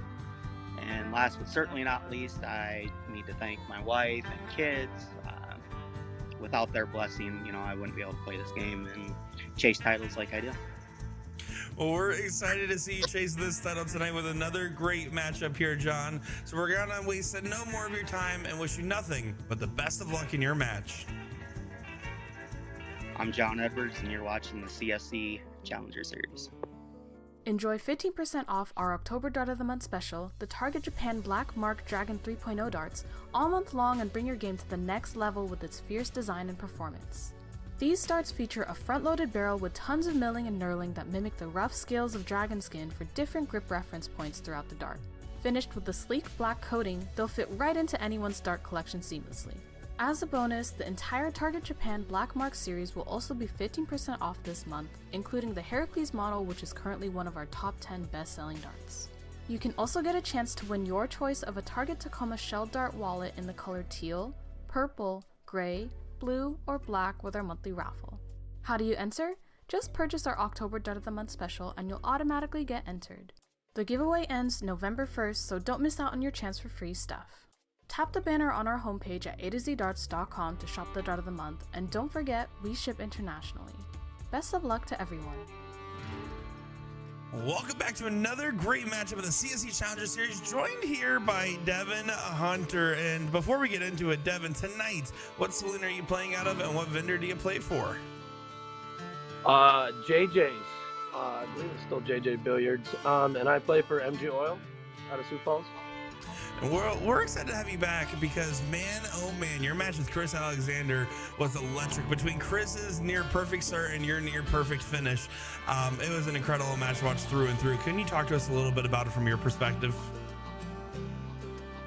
And last but certainly not least, I need to thank my wife and kids. Without their blessing, I wouldn't be able to play this game and chase titles like I do. Well, we're excited to see you chase this title tonight with another great matchup here, John. So we're going to waste no more of your time and wish you nothing but the best of luck in your match. I'm John Edwards, and you're watching the CSC Challenger Series. Enjoy 15% off our October Dart of the Month special, the Target Japan Black Mark Dragon 3.0 darts, all month long, and bring your game to the next level with its fierce design and performance. These darts feature a front-loaded barrel with tons of milling and knurling that mimic the rough scales of dragon skin for different grip reference points throughout the dart. Finished with a sleek black coating, they'll fit right into anyone's dart collection seamlessly. As a bonus, the entire Target Japan Black Mark series will also be 15% off this month, including the Heracles model, which is currently one of our top 10 best-selling darts. You can also get a chance to win your choice of a Target Tacoma Shell Dart wallet in the color teal, purple, gray, blue, or black with our monthly raffle. How do you enter? Just purchase our October Dart of the Month special and you'll automatically get entered. The giveaway ends November 1st, so don't miss out on your chance for free stuff. Tap the banner on our homepage at a2zdarts.com to shop the Dart of the Month, and don't forget, we ship internationally. Best of luck to everyone. Welcome back to another great matchup of the CSC Challenger Series, joined here by Devin Hunter. And before we get into it, Devin, tonight, what saloon are you playing out of and what vendor do you play for? JJ's. I believe it's still JJ Billiards. And I play for MG Oil out of Sioux Falls. And we're excited to have you back because, man, oh man, your match with Chris Alexander was electric. Between Chris's near perfect start and your near perfect finish, it was an incredible match to watch through and through. Can you talk to us a little bit about it from your perspective?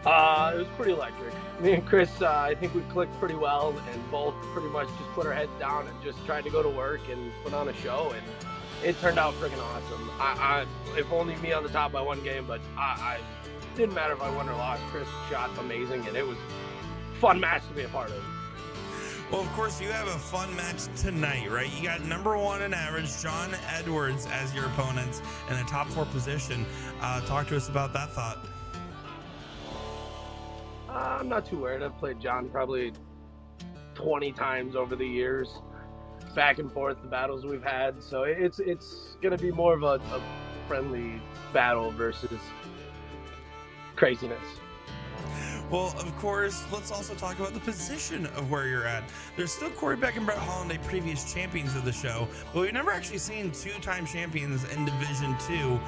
It was pretty electric. Me and Chris, I think we clicked pretty well and both pretty much just put our heads down and just tried to go to work and put on a show, and it turned out freaking awesome. If only me on the top by one game, but I didn't matter if I won or lost. Chris shot amazing, and it was a fun match to be a part of. Well, of course, you have a fun match tonight, right? You got number 1 in average, John Edwards, as your opponent in the top 4 position. Talk to us about that thought. I'm not too worried. I've played John probably 20 times over the years, back and forth, the battles we've had. So it's going to be more of a friendly battle versus craziness. Well, of course, let's also talk about the position of where you're at. There's still Corey Beck and Brett Holliday, previous champions of the show, but we've never actually seen 2-time champions in Division 2.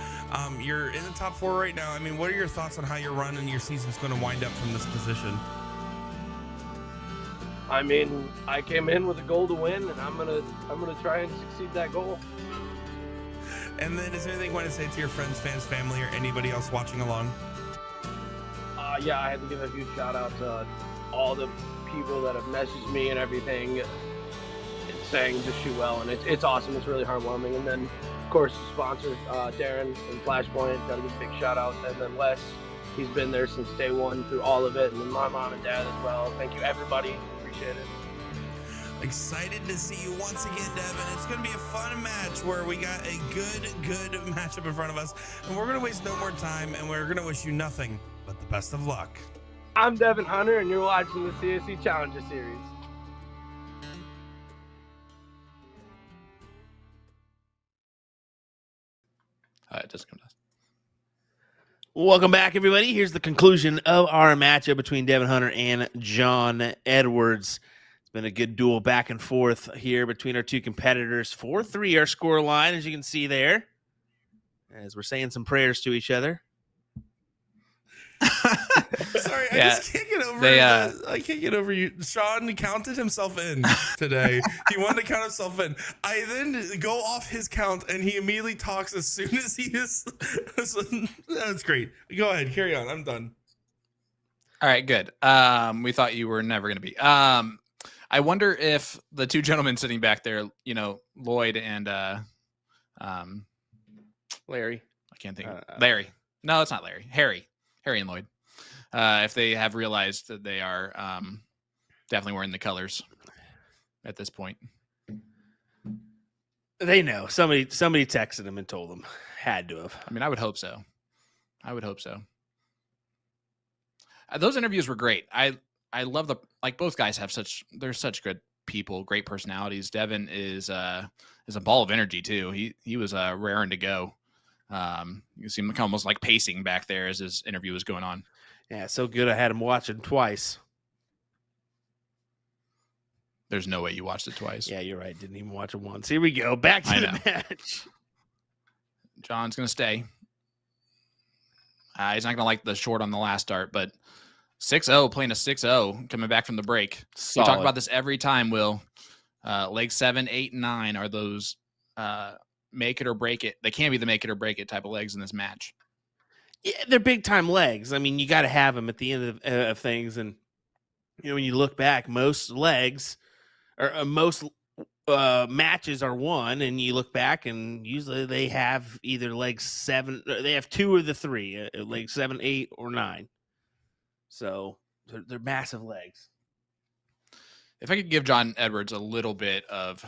You're in the top 4 right now. I mean, what are your thoughts on how your run and your season's going to wind up from this position? I mean, I came in with a goal to win, and I'm gonna try and succeed that goal. And then, is there anything you want to say to your friends, fans, family, or anybody else watching along? Yeah, I had to give a huge shout out to all the people that have messaged me and everything, saying just shoot well, and it's awesome. It's really heartwarming. And then, of course, the sponsors, Darren and Flashpoint, got to give a big shout out. And then Les, he's been there since day one through all of it. And then my mom and dad as well. Thank you, everybody. Appreciate it. Excited to see you once again, Devin. It's going to be a fun match where we got a good matchup in front of us. And we're going to waste no more time, and we're going to wish you nothing but the best of luck. I'm Devin Hunter, and you're watching the CSC Challenger Series. It doesn't come to us. Welcome back, everybody. Here's the conclusion of our matchup between Devin Hunter and John Edwards. It's been a good duel back and forth here between our two competitors. 4-3 our score line, as you can see there, as we're saying some prayers to each other. Sorry, I Yeah, just can't get over I can't get over you. Sean counted himself in today. He wanted to count himself in. I then go off his count and he immediately talks as soon as he is. That's great. Go ahead, carry on. I'm done. All right, good. We thought you were never going to be. I wonder if the two gentlemen sitting back there, Lloyd and Larry. I can't think. Larry. No, it's not Larry. Harry and Lloyd. If they have realized that they are definitely wearing the colors at this point. They know. Somebody texted them and told them. Had to have. I mean, I would hope so. Those interviews were great. I love both guys they're such good people, great personalities. Devin is a ball of energy too. He was raring to go. You see him almost like pacing back there as his interview was going on. Yeah, so good I had him watching twice. There's no way you watched it twice. Yeah, you're right. Didn't even watch it once. Here we go. Back to the match. John's going to stay. He's not going to like the short on the last start, but 6-0, playing a 6-0, coming back from the break. Solid. We talk about this every time, Will. Leg 7, 8, and 9 are those make it or break it. They can't be the make it or break it type of legs in this match. Yeah, they're big time legs. I mean, you got to have them at the end of things. And, when you look back, most legs or most matches are won. And you look back and usually they have either leg 7, they have 2 of the 3, leg 7, 8, or 9. So they're massive legs. If I could give John Edwards a little bit of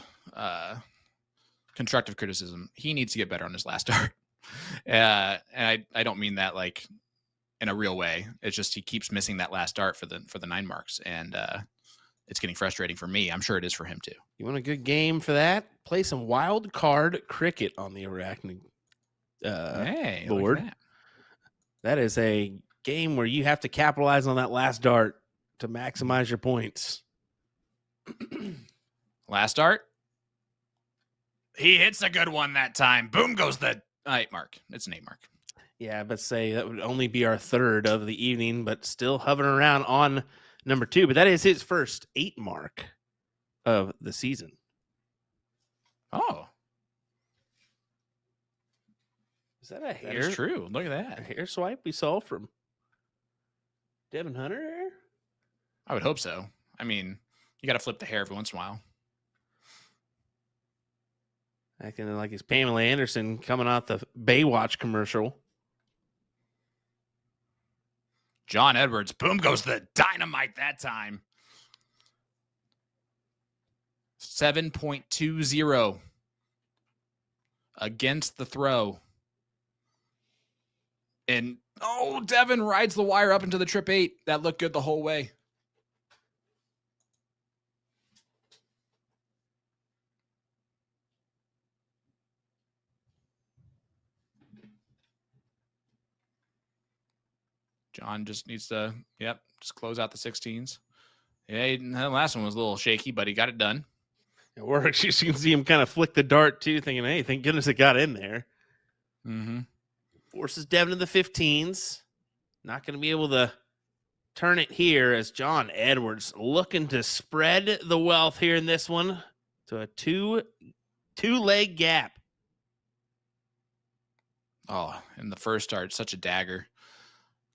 constructive criticism, he needs to get better on his last start. And I don't mean that like in a real way. It's just he keeps missing that last start for the 9 marks, and it's getting frustrating for me. I'm sure it is for him too. You want a good game for that? Play some wild card cricket on the Arachnid board. Like That is a game where you have to capitalize on that last dart to maximize your points. Last start. He hits a good one that time. Boom goes the 8 mark. It's an 8 mark. Yeah, but say that would only be our 3rd of the evening, but still hovering around on number 2. But that is his first 8 mark of the season. Oh, Is that a hair? that is true. Look at A that. hair swipe we saw from Devin Hunter? I would hope so. I mean, you got to flip the hair every once in a while. Acting like he's Pamela Anderson coming out the Baywatch commercial. John Edwards. Boom goes the dynamite that time. 7.20 against the throw. And, Devin rides the wire up into the trip 8. That looked good the whole way. John just needs to, just close out the 16s. Yeah, the last one was a little shaky, but he got it done. It works. You can see him kind of flick the dart too, thinking, hey, thank goodness it got in there. Mm-hmm. Forces Devin to the 15s. Not going to be able to turn it here as John Edwards looking to spread the wealth here in this one to a two-leg gap. Oh, and the first dart, such a dagger.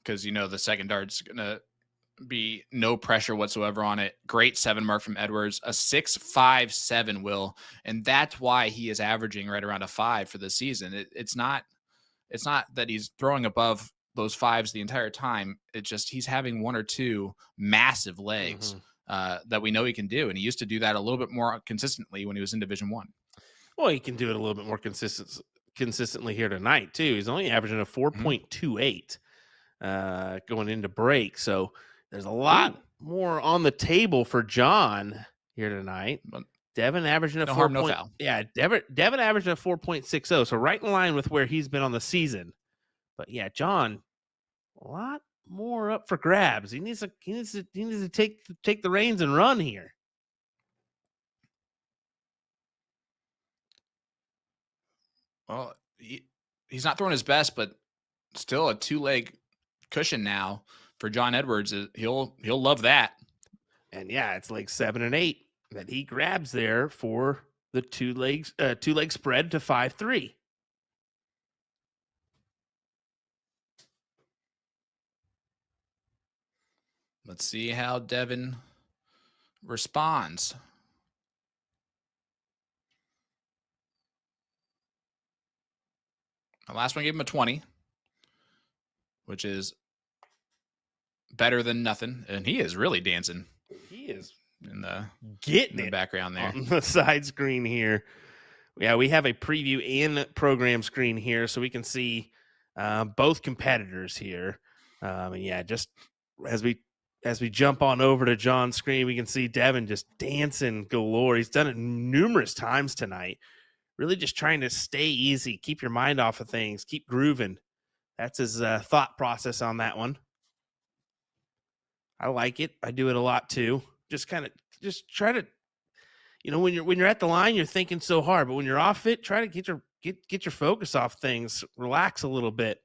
Because, the second dart's going to be no pressure whatsoever on it. Great 7 mark from Edwards. A 6.57, Will. And that's why he is averaging right around a 5 for this season. It's not that he's throwing above those 5s the entire time. It's just he's having 1 or 2 massive legs that we know he can do. And he used to do that a little bit more consistently when he was in Division 1. Well, he can do it a little bit more consistently here tonight, too. He's only averaging a 4.28 going into break. So there's a lot more on the table for John here tonight. But Devin averaging a no 4. harm, no foul. Yeah, Devin averaging a 4.60. So right in line with where he's been on the season. But yeah, John a lot more up for grabs. He needs to take the reins and run here. Well, he's not throwing his best, but still a 2-leg cushion now for John Edwards. He'll love that. And yeah, it's like 7 and 8 that he grabs there for the 2-leg spread to 5-3. Let's see how Devin responds. The last one gave him a 20, which is better than nothing. And he is really dancing. He is in the getting it background there on the side screen here. Yeah, we have a preview and program screen here, so we can see both competitors here. And yeah, just as we jump on over to John's screen, we can see Devin just dancing galore. He's done it numerous times tonight. Really just trying to stay easy, keep your mind off of things, keep grooving. That's his thought process on that one. I like it. I do it a lot too. Just try to, when you're at the line, you're thinking so hard, but when you're off it, try to get your focus off things. Relax a little bit.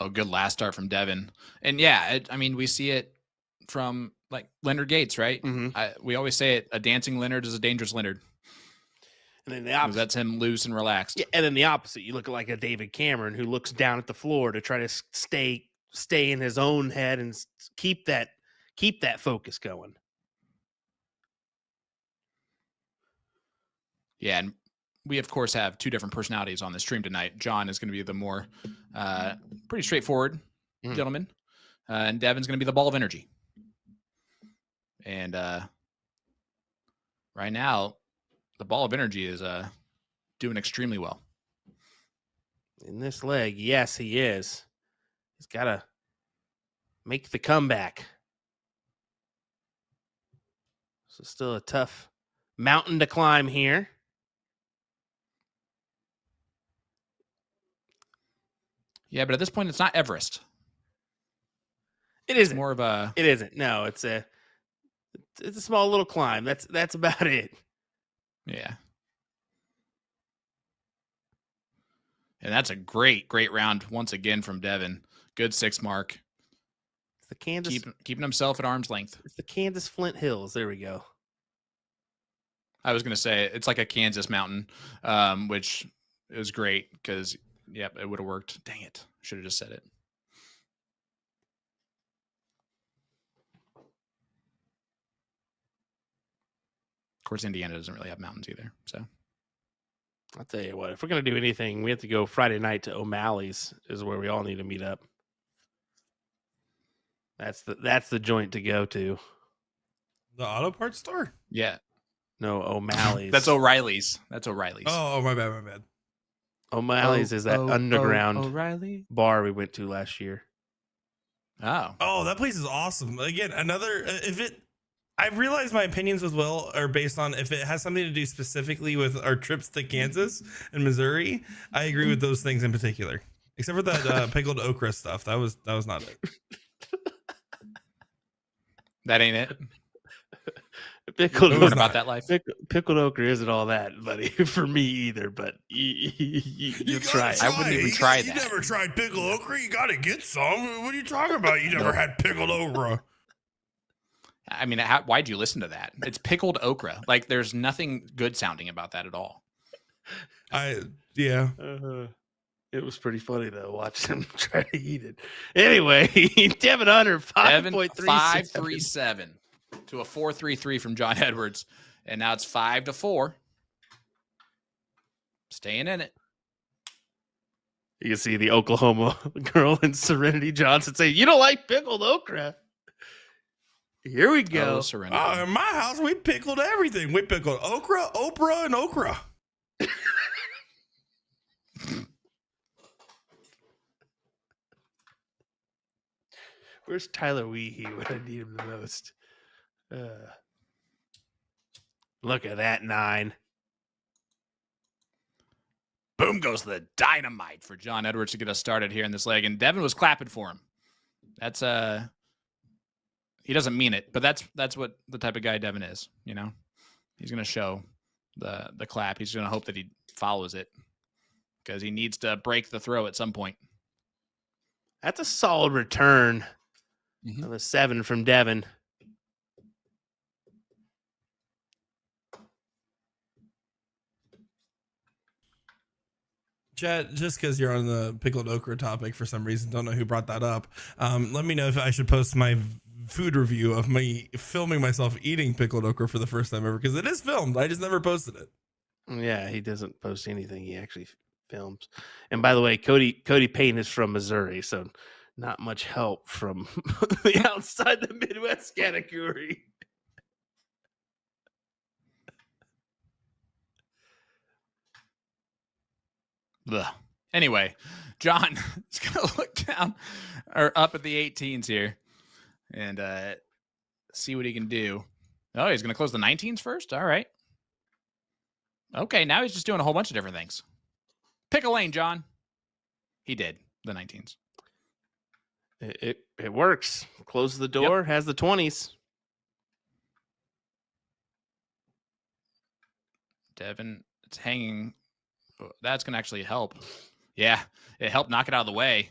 Oh, good last start from Devin. And yeah, we see it from like Leonard Gates, right? Mm-hmm. We always say it, a dancing Leonard is a dangerous Leonard. And then the opposite. That's him loose and relaxed. Yeah, and then the opposite. You look like a David Cameron who looks down at the floor to try to stay in his own head and keep that focus going. Yeah, and we, of course, have two different personalities on the stream tonight. John is going to be the more pretty straightforward gentleman, and Devin's going to be the ball of energy. And right now, the ball of energy is doing extremely well. In this leg, yes, he is. He's got to make the comeback. So still a tough mountain to climb here. Yeah, but at this point, it's not Everest. It isn't. It's more of a. It isn't. No, it's a small little climb. That's about it. Yeah. And that's a great round once again from Devin. Good 6 mark. It's the Kansas keeping himself at arm's length. It's the Kansas Flint Hills. There we go. I was going to say it's like a Kansas mountain, which is great because, yep, it would have worked. Dang it. Should have just said it. Of course, Indiana doesn't really have mountains either. So I'll tell you what, if we're going to do anything, we have to go Friday night to O'Malley's is where we all need to meet up. That's the joint to go to. The auto parts store? Yeah. No, O'Malley's. That's O'Reilly's. Oh, my bad. O'Malley's is that underground O'Reilly bar we went to last year. Oh, that place is awesome. Again, I realize my opinions with Will are based on if it has something to do specifically with our trips to Kansas and Missouri. I agree with those things in particular, except for that pickled okra stuff. That was not it. That ain't it. Pickled okra about that life. Pickled okra isn't all that, buddy, for me either. But you try it. I wouldn't even try that. You never tried pickled okra? You got to get some. What are you talking about? You never had pickled okra? I mean, why'd you listen to that? It's pickled okra. Like, there's nothing good sounding about that at all. Yeah. It was pretty funny though, watching him try to eat it. Anyway, Devin Hunter 5.37 to a 4.33 from John Edwards, and now it's 5-4. Staying in it. You can see the Oklahoma girl in Serenity Johnson say, "You don't like pickled okra." Here we go. Serenity. In my house, we pickled everything. We pickled okra, Oprah, and okra. Where's Tyler Weehee when I need him the most? Look at that 9. Boom. boom goes the dynamite for John Edwards to get us started here in this leg. And Devin was clapping for him. That's he doesn't mean it, but that's what the type of guy Devin is. You know, he's going to show the clap. He's going to hope that he follows it because he needs to break the throw at some point. That's a solid return of a 7 from Devin. Chat, just because you're on the pickled okra topic for some reason, don't know who brought that up. Let me know if I should post my food review of me filming myself eating pickled okra for the first time ever, because it is filmed. I just never posted it. Yeah, he doesn't post anything. He actually films. And by the way, Cody Payne is from Missouri, so not much help from the outside the Midwest category. Ugh. Anyway, John is going to look down or up at the 18s here and see what he can do. Oh, he's going to close the 19s first? All right. Okay, now he's just doing a whole bunch of different things. Pick a lane, John. He did, the 19s. It works. Closes the door, has the 20s. Devin, it's hanging. That's going to actually help. Yeah, it helped knock it out of the way.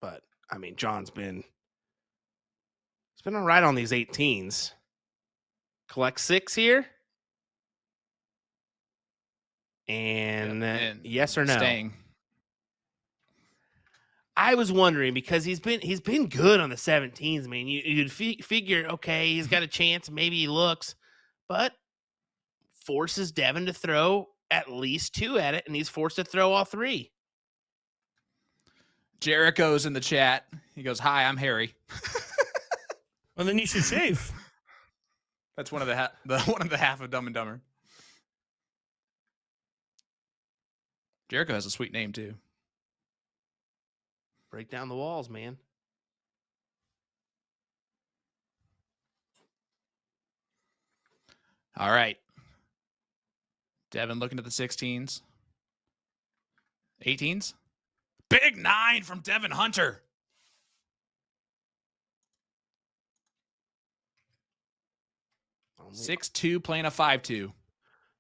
But, I mean, John's been all right on these 18s. Collect 6 here. And yes or no? Staying. I was wondering because he's been good on the 17s, man. You'd figure, okay, he's got a chance. Maybe he looks, but forces Devin to throw at least 2 at it, and he's forced to throw all 3. Jericho's in the chat. He goes, "Hi, I'm Harry." Well, then you should shave. That's one of the half of Dumb and Dumber. Jericho has a sweet name too. Break down the walls, man. All right. Devin looking at the 16s. 18s. Big 9 from Devin Hunter. Only 6-2 playing a 5-2.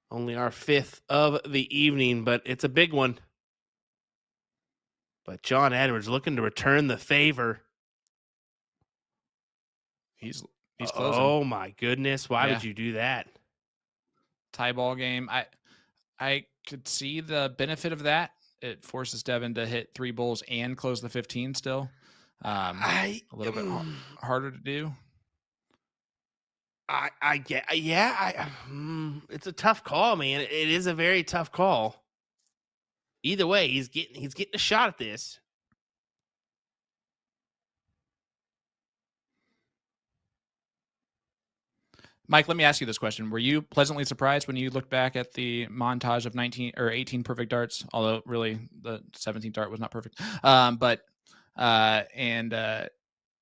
Only our 5th of the evening, but it's a big one. But John Edwards looking to return the favor. He's closing. Oh my goodness! Why would you do that? Tie ball game. I could see the benefit of that. It forces Devin to hit 3 bulls and close the 15 still. A little bit harder to do. I get, it's a tough call, man. It is a very tough call. Either way, he's getting a shot at this. Mike, let me ask you this question. Were you pleasantly surprised when you looked back at the montage of 19 or 18 perfect darts? Although really the 17th dart was not perfect.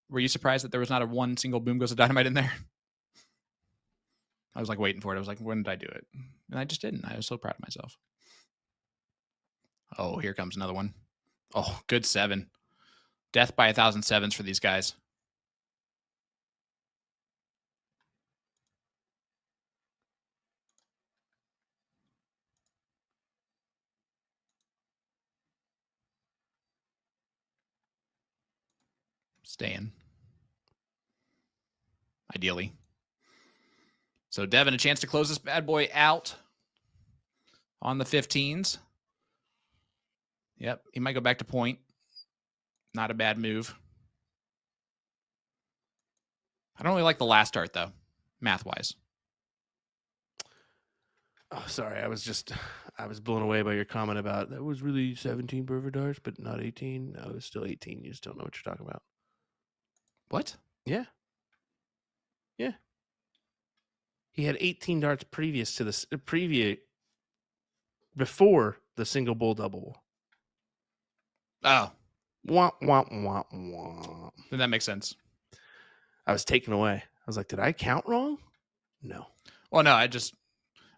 Were you surprised that there was not a one single boom goes of dynamite in there? I was like waiting for it. I was like, when did I do it? And I just didn't. I was so proud of myself. Oh, here comes another one. Oh, good 7. Death by 1,000 sevens for these guys. Staying. Ideally. So Devin, a chance to close this bad boy out on the 15s. Yep, he might go back to point. Not a bad move. I don't really like the last dart, though, math-wise. Oh, sorry. I was blown away by your comment about that was really 17 perfect darts, but not 18. No, it was still 18. You just don't know what you're talking about. What? Yeah. Yeah. He had 18 darts previous to this before the single bull double. Oh. Wah, wah, wah, wah. Then that makes sense. I was taken away. I was like, did I count wrong? No. Well, no,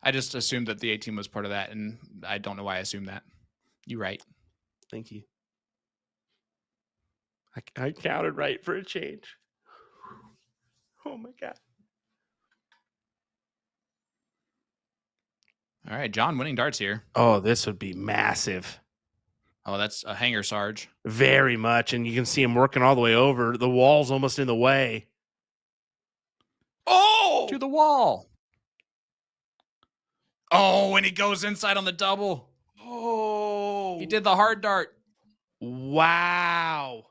I just assumed that the A team was part of that, and I don't know why I assumed that. You're right. Thank you. I counted right for a change. Oh my God. All right, John winning darts here. Oh, this would be massive. Oh, that's a hanger, Sarge. Very much. And you can see him working all the way over. The wall's almost in the way. Oh! To the wall. Oh, and he goes inside on the double. Oh! He did the hard dart. Wow.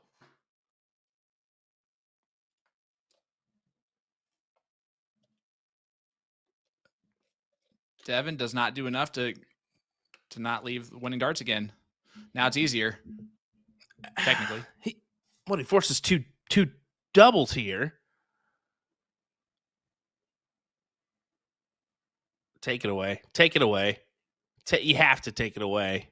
Devin does not do enough to not leave winning darts again. Now it's easier. Technically. He forces two doubles here. Take it away. Take it away. You have to take it away.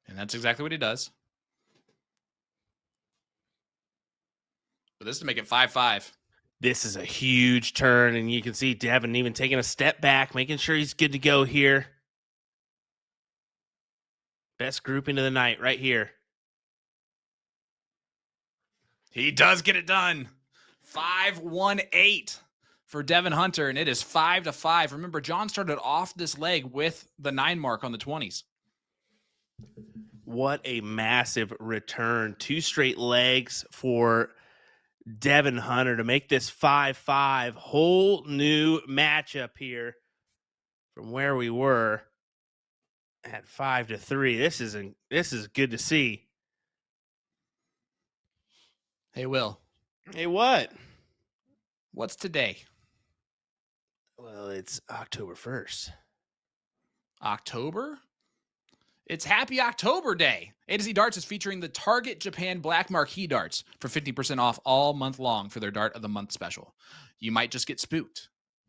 And that's exactly what he does. But this is to make it 5-5. This is a huge turn, and you can see Devin even taking a step back, making sure he's good to go here. Best grouping of the night right here. He does get it done. 5-1-8 for Devin Hunter, and it is 5-5. Remember, John started off this leg with the 9 mark on the 20s. What a massive return. 2 straight legs for Devin Hunter to make this 5-5. Whole new matchup here from where we were at 5-3. This is good to see. Hey, Will. Hey, what? What's today? Well, it's October 1st. October? It's Happy October Day. A to Z Darts is featuring the Target Japan Black Marquee darts for 50% off all month long for their Dart of the Month special. You might just get spooked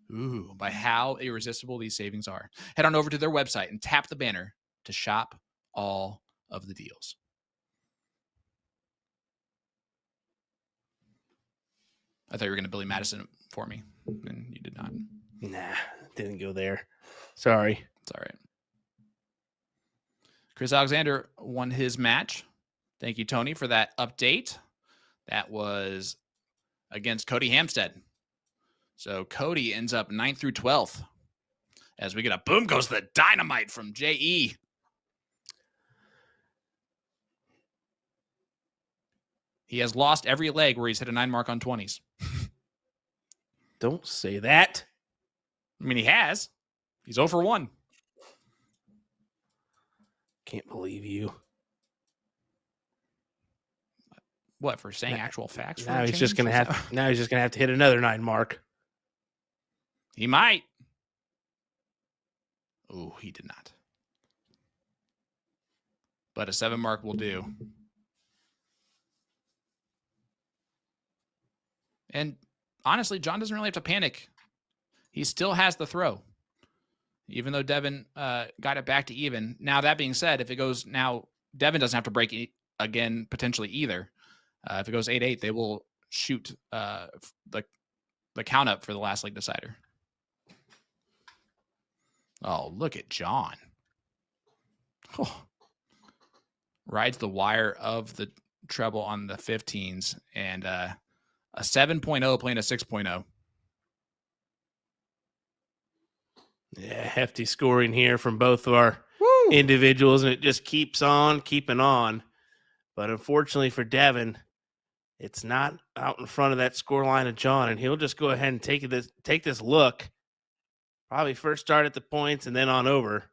by how irresistible these savings are. Head on over to their website and tap the banner to shop all of the deals. I thought you were going to Billy Madison for me, and you did not. Nah, didn't go there. Sorry. It's all right. Chris Alexander won his match. Thank you, Tony, for that update. That was against Cody Hampstead. So Cody ends up 9th through 12th. As we get a boom goes the dynamite from JE. He has lost every leg where he's hit a 9 mark on 20s. Don't say that. I mean, he has. He's 0 for 1. Can't believe you. What, for saying actual facts? Now he's just gonna have. Now he's just gonna have to hit another 9 mark. He might. Oh, he did not. But a 7 mark will do. And honestly, John doesn't really have to panic. He still has the throw. Even though Devin got it back to even. Now, that being said, if it goes now, Devin doesn't have to break again, potentially either. If it goes 8-8, they will shoot the count up for the last leg decider. Oh, look at John. Oh. Rides the wire of the treble on the 15s and a 7.0 playing a 6.0. Yeah, hefty scoring here from both of our individuals, and it just keeps on keeping on. But unfortunately for Devin, it's not out in front of that score line of John, and he'll just go ahead and take this look. Probably first start at the points and then on over.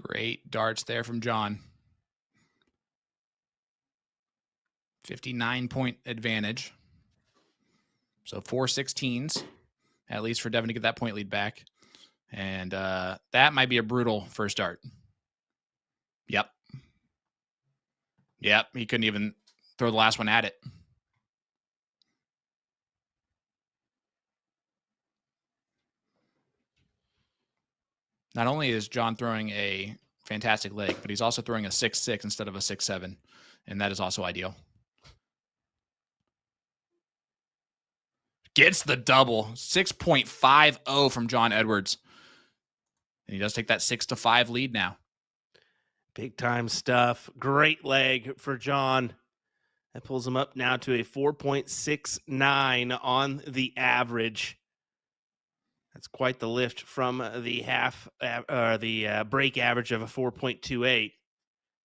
Great darts there from John. 59-point advantage. So 4 16s, at least for Devin to get that point lead back. And that might be a brutal first dart. Yep. He couldn't even throw the last one at it. Not only is John throwing a fantastic leg, but he's also throwing a 6.6 instead of a 6.7, and that is also ideal. Gets the double, 6.50 from John Edwards. And he does take that 6-5 lead now. Big time stuff. Great leg for John. That pulls him up now to a 4.69 on the average. That's quite the lift from the break average of a 4.28.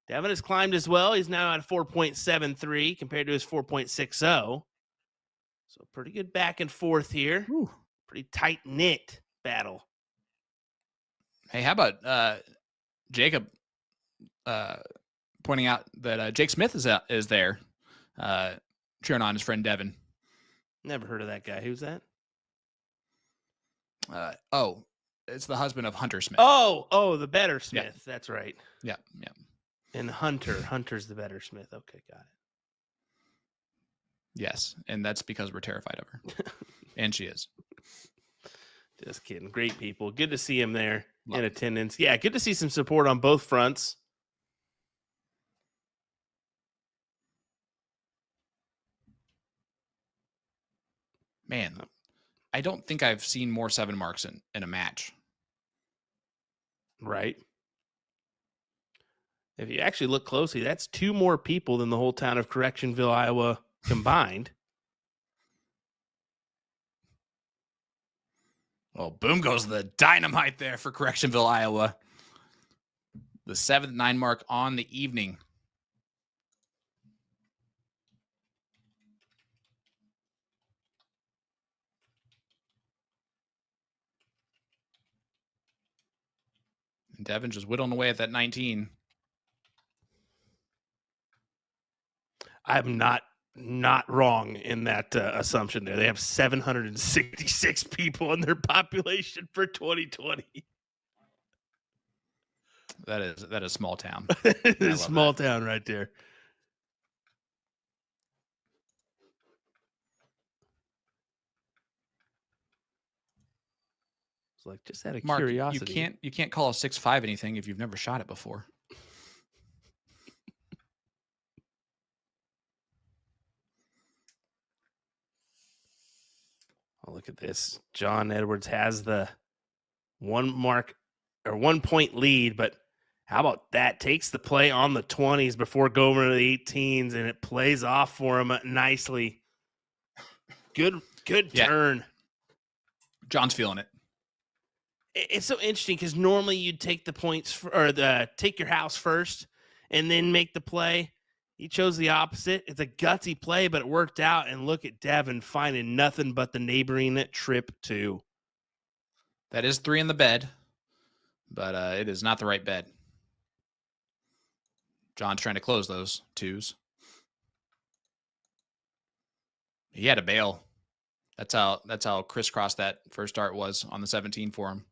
Devin has climbed as well. He's now at 4.73 compared to his 4.60. So pretty good back and forth here. Ooh. Pretty tight knit battle. Hey, how about Jacob pointing out that Jake Smith is there, cheering on his friend Devin. Never heard of that guy. Who's that? It's the husband of Hunter Smith. Oh, the Better Smith. Yeah. That's right. Yeah. And Hunter's the Better Smith. Okay, got it. Yes, and that's because we're terrified of her. And she is. Just kidding. Great people. Good to see him there in attendance. Yeah, good to see some support on both fronts. Man, I don't think I've seen more 7 marks in a match. Right. If you actually look closely, that's 2 more people than the whole town of Correctionville, Iowa combined. Well, boom goes the dynamite there for Correctionville, Iowa. The 7th 9 mark on the evening. And Devin just whittling away at that 19. I'm not wrong in that assumption there. They have 766 people in their population for 2020. That is small town. Small town right there. It's like just out of Mark, curiosity. you can't call a 6.5 anything if you've never shot it before. Oh, look at this. John Edwards has the 1 point lead, but how about that? Takes the play on the 20s before going over to the 18s, and it plays off for him nicely. Good turn. John's feeling it. It's so interesting because normally you'd take the points take your house first and then make the play. He chose the opposite. It's a gutsy play, but it worked out. And look at Devin finding nothing but the neighboring trip 2. That is 3 in the bed, but it is not the right bed. John's trying to close those 2s. He had a bail. That's how crisscross that first start was on the 17 for him.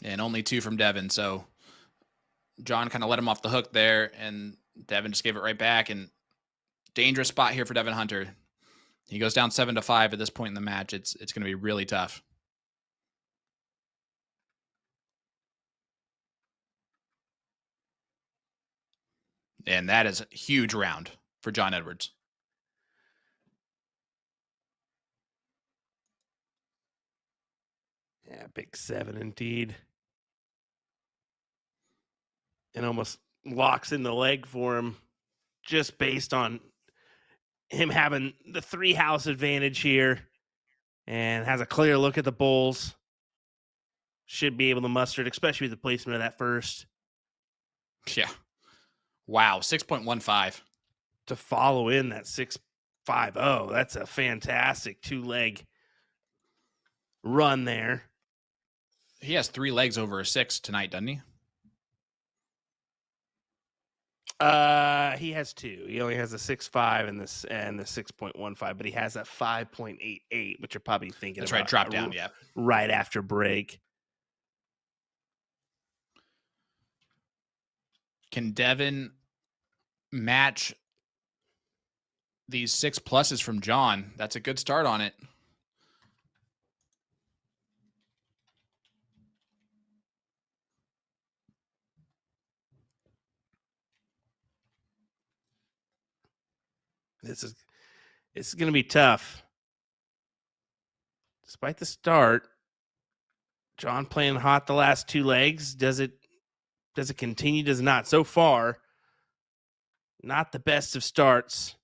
And only 2 from Devin. So John kind of let him off the hook there, and Devin just gave it right back. And dangerous spot here for Devin Hunter. He goes down 7-5 at this point in the match. It's going to be really tough. And that is a huge round for John Edwards. Yeah, big 7 indeed. And almost locks in the leg for him just based on him having the 3-house advantage here and has a clear look at the bulls. Should be able to muster it, especially with the placement of that first. Yeah. Wow, 6.15. To follow in that 6.50. That's a fantastic 2-leg run there. He has 3 legs over a 6 tonight, doesn't he? He has 2. He only has a 6.5 and the 6.15, but he has that 5.88, which you're probably thinking That's about. right, drop down, yeah. Right after break. Can Devin match these 6 pluses from John? That's a good start on it. This is going to be tough. Despite the start, John playing hot the last 2 legs. Does it continue? Does it not? So far, not the best of starts.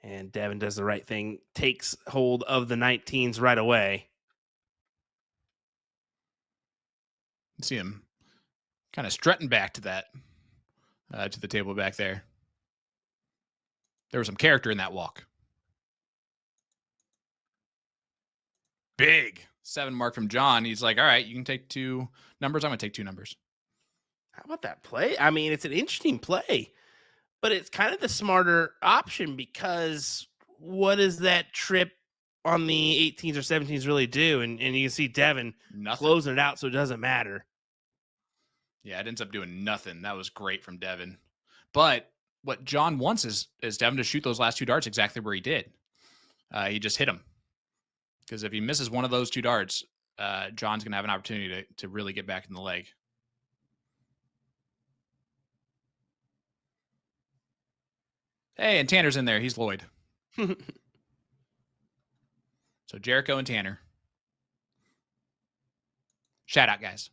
And Devin does the right thing, takes hold of the 19s right away. See him kind of strutting back to that, to the table back there. There was some character in that walk. Big 7 mark from John. He's like, all right, you can take 2 numbers. I'm going to take 2 numbers. How about that play? I mean, it's an interesting play, but it's kind of the smarter option because what does that trip on the 18s or 17s really do? And you can see Devin closing it out, so it doesn't matter. Yeah, it ends up doing nothing. That was great from Devin. But what John wants is Devin to shoot those last 2 darts exactly where he did. He just hit them. Because if he misses one of those 2 darts, John's going to have an opportunity to really get back in the leg. Hey, and Tanner's in there. He's Lloyd. So Jericho and Tanner. Shout out, guys.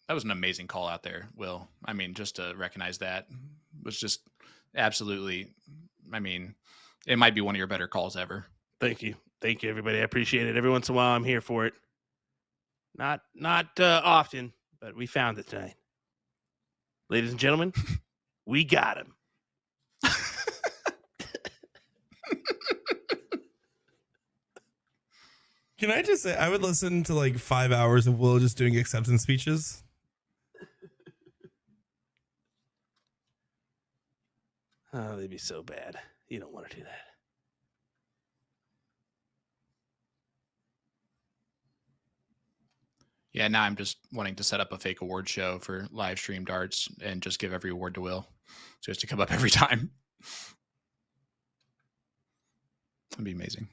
That was an amazing call out there, Will. I mean, just to recognize that was just absolutely, I mean, it might be one of your better calls ever. Thank you. Thank you, everybody. I appreciate it. Every once in a while, I'm here for it. Not often, but we found it tonight. Ladies and gentlemen, we got him. Can I just say, I would listen to like 5 hours of Will just doing acceptance speeches. Oh, they'd be so bad. You don't want to do that. Yeah, now I'm just wanting to set up a fake award show for live stream darts and just give every award to Will. So he has to come up every time. That'd be amazing.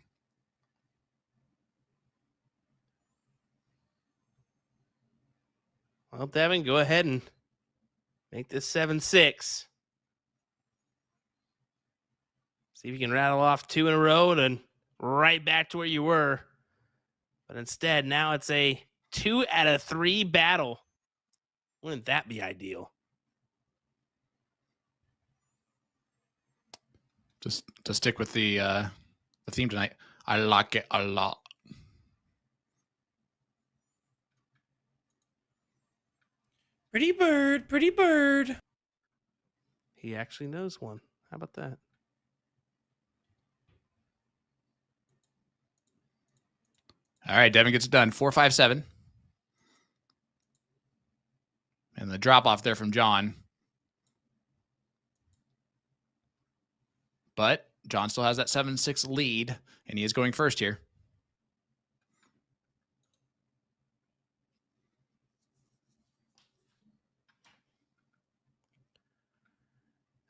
Well, Devin, go ahead and make this 7-6. See if you can rattle off 2 in a row and right back to where you were. But instead, now it's a 2 out of 3 battle. Wouldn't that be ideal? Just to stick with the theme tonight, I like it a lot. Pretty bird, pretty bird. He actually knows one. How about that? All right, Devin gets it done. 4-5-7. And the drop off there from John. But John still has that 7-6 lead, and he is going first here.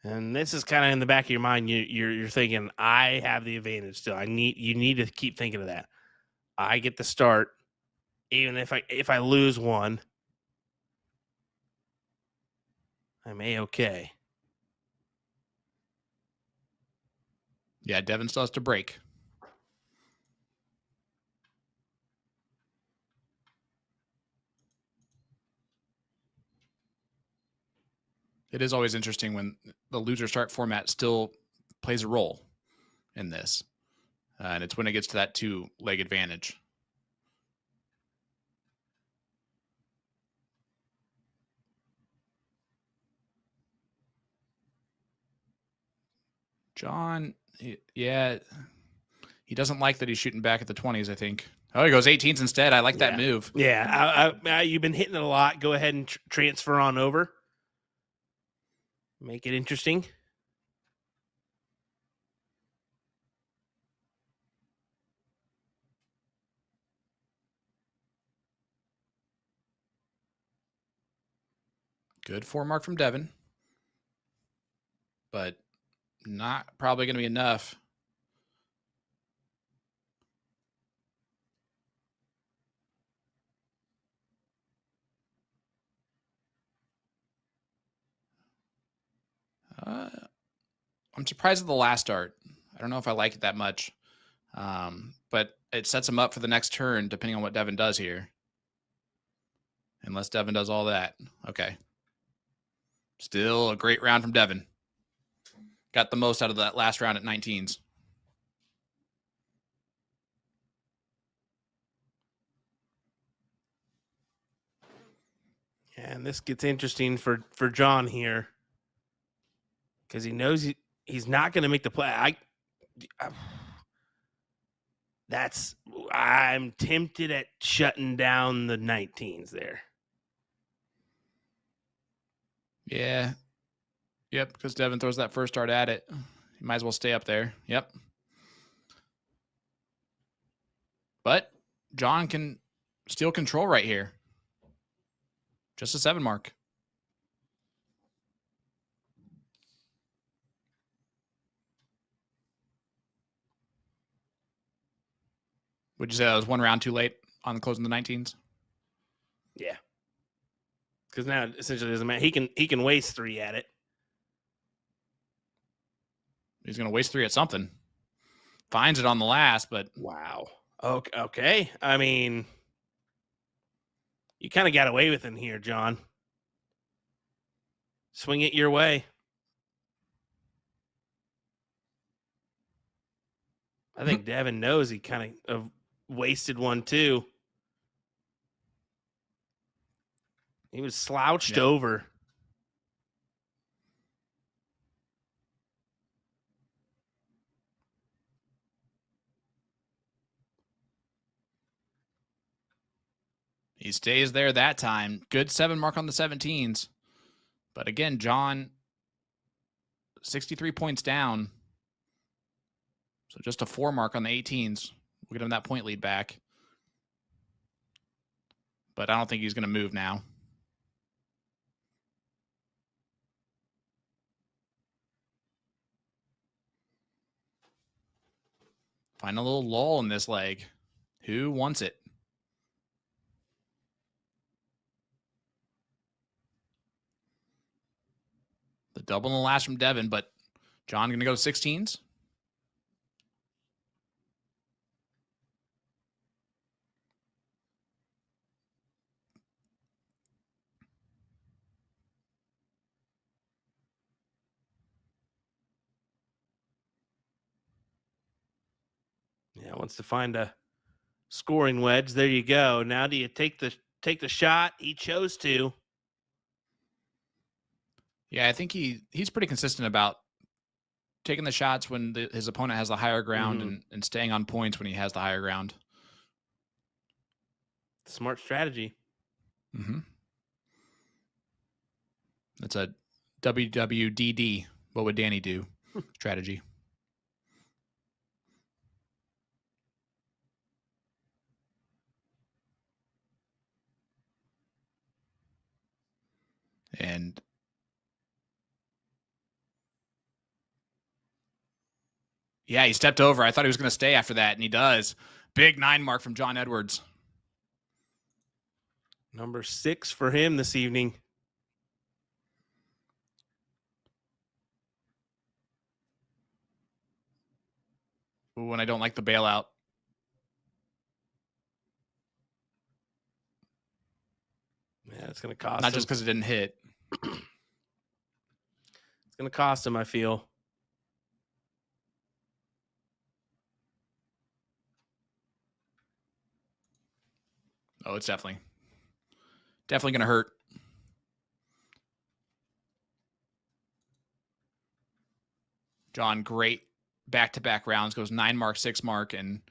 And this is kind of in the back of your mind. You're thinking, I have the advantage still. You need to keep thinking of that. I get the start, even if I lose one, I'm A-okay. Yeah, Devin still has to break. It is always interesting when the loser start format still plays a role in this. And it's when it gets to that 2-leg advantage. John, he doesn't like that he's shooting back at the 20s, I think. Oh, he goes 18s instead. I like that move. Yeah, you've been hitting it a lot. Go ahead and transfer on over. Make it interesting. Good 4 mark from Devin, but not probably going to be enough. I'm surprised at the last start. I don't know if I like it that much, but it sets him up for the next turn, depending on what Devin does here. Unless Devin does all that. Okay. Still a great round from Devin. Got the most out of that last round at 19s. And this gets interesting for John here because he knows he's not going to make the play. I'm tempted at shutting down the 19s there. Yeah. Yep, because Devin throws that first start at it. You might as well stay up there. Yep. But John can steal control right here. Just a 7 mark. Would you say that was 1 round too late on closing the 19s? Yeah. Because now it essentially doesn't matter. He can waste 3 at it. He's going to waste 3 at something. Finds it on the last, but wow. Okay. I mean, you kind of got away with it here, John. Swing it your way. I think Devin knows he kind of wasted one too. He was slouched over. He stays there that time. Good 7 mark on the 17s. But again, John, 63 points down. So just a 4 mark on the 18s. We'll get him that point lead back. But I don't think he's going to move now. Find a little lull in this leg. Who wants it? The double in the last from Devin, but John going to go 16s. Yeah, wants to find a scoring wedge. There you go. Now do you take the shot? He chose to. Yeah, I think he's pretty consistent about taking the shots when his opponent has the higher ground and staying on points when he has the higher ground. Smart strategy. Mm-hmm. That's a WWDD. What would Danny do? Strategy. And yeah, he stepped over. I thought he was going to stay after that, and he does. Big 9 mark from John Edwards. Number 6 for him this evening. Ooh, and I don't like the bailout. Yeah, it's going to cost Not him. just because it didn't hit. It's going to cost him, I feel. Oh, it's definitely going to hurt. John, great back-to-back rounds, goes 9 mark, 6 mark, and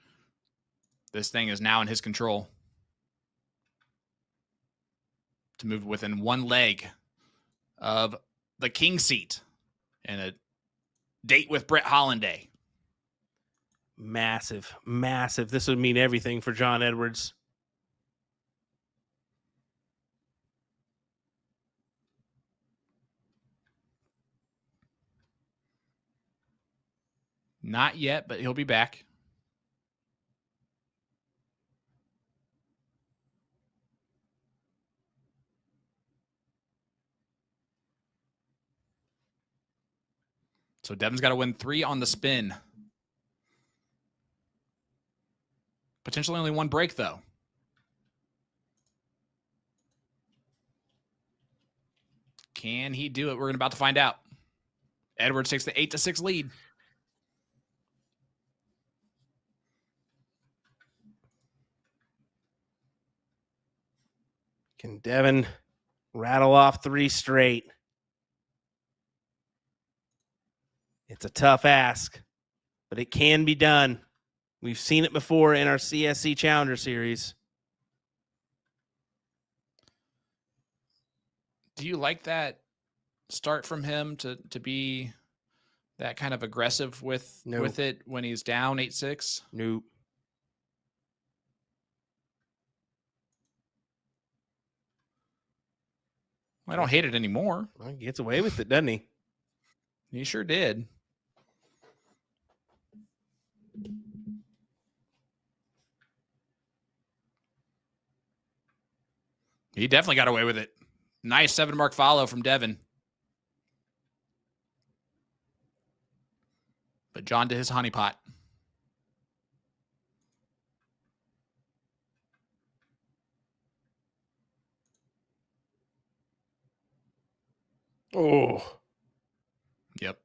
this thing is now in his control to move within 1 leg of the king seat and a date with Brett Hollanday. Massive. This would mean everything for John Edwards. Not yet, but he'll be back. So Devin's got to win 3 on the spin. Potentially only 1 break, though. Can he do it? We're about to find out. Edwards takes the 8-6 lead. Can Devin rattle off 3 straight? It's a tough ask, but it can be done. We've seen it before in our CSC Challenger Series. Do you like that start from him to be that kind of aggressive with it when he's down 8-6? Nope. I don't hate it anymore. Well, he gets away with it, doesn't he? He sure did. He definitely got away with it. Nice 7-mark follow from Devin. But John did his honeypot. Oh. Yep.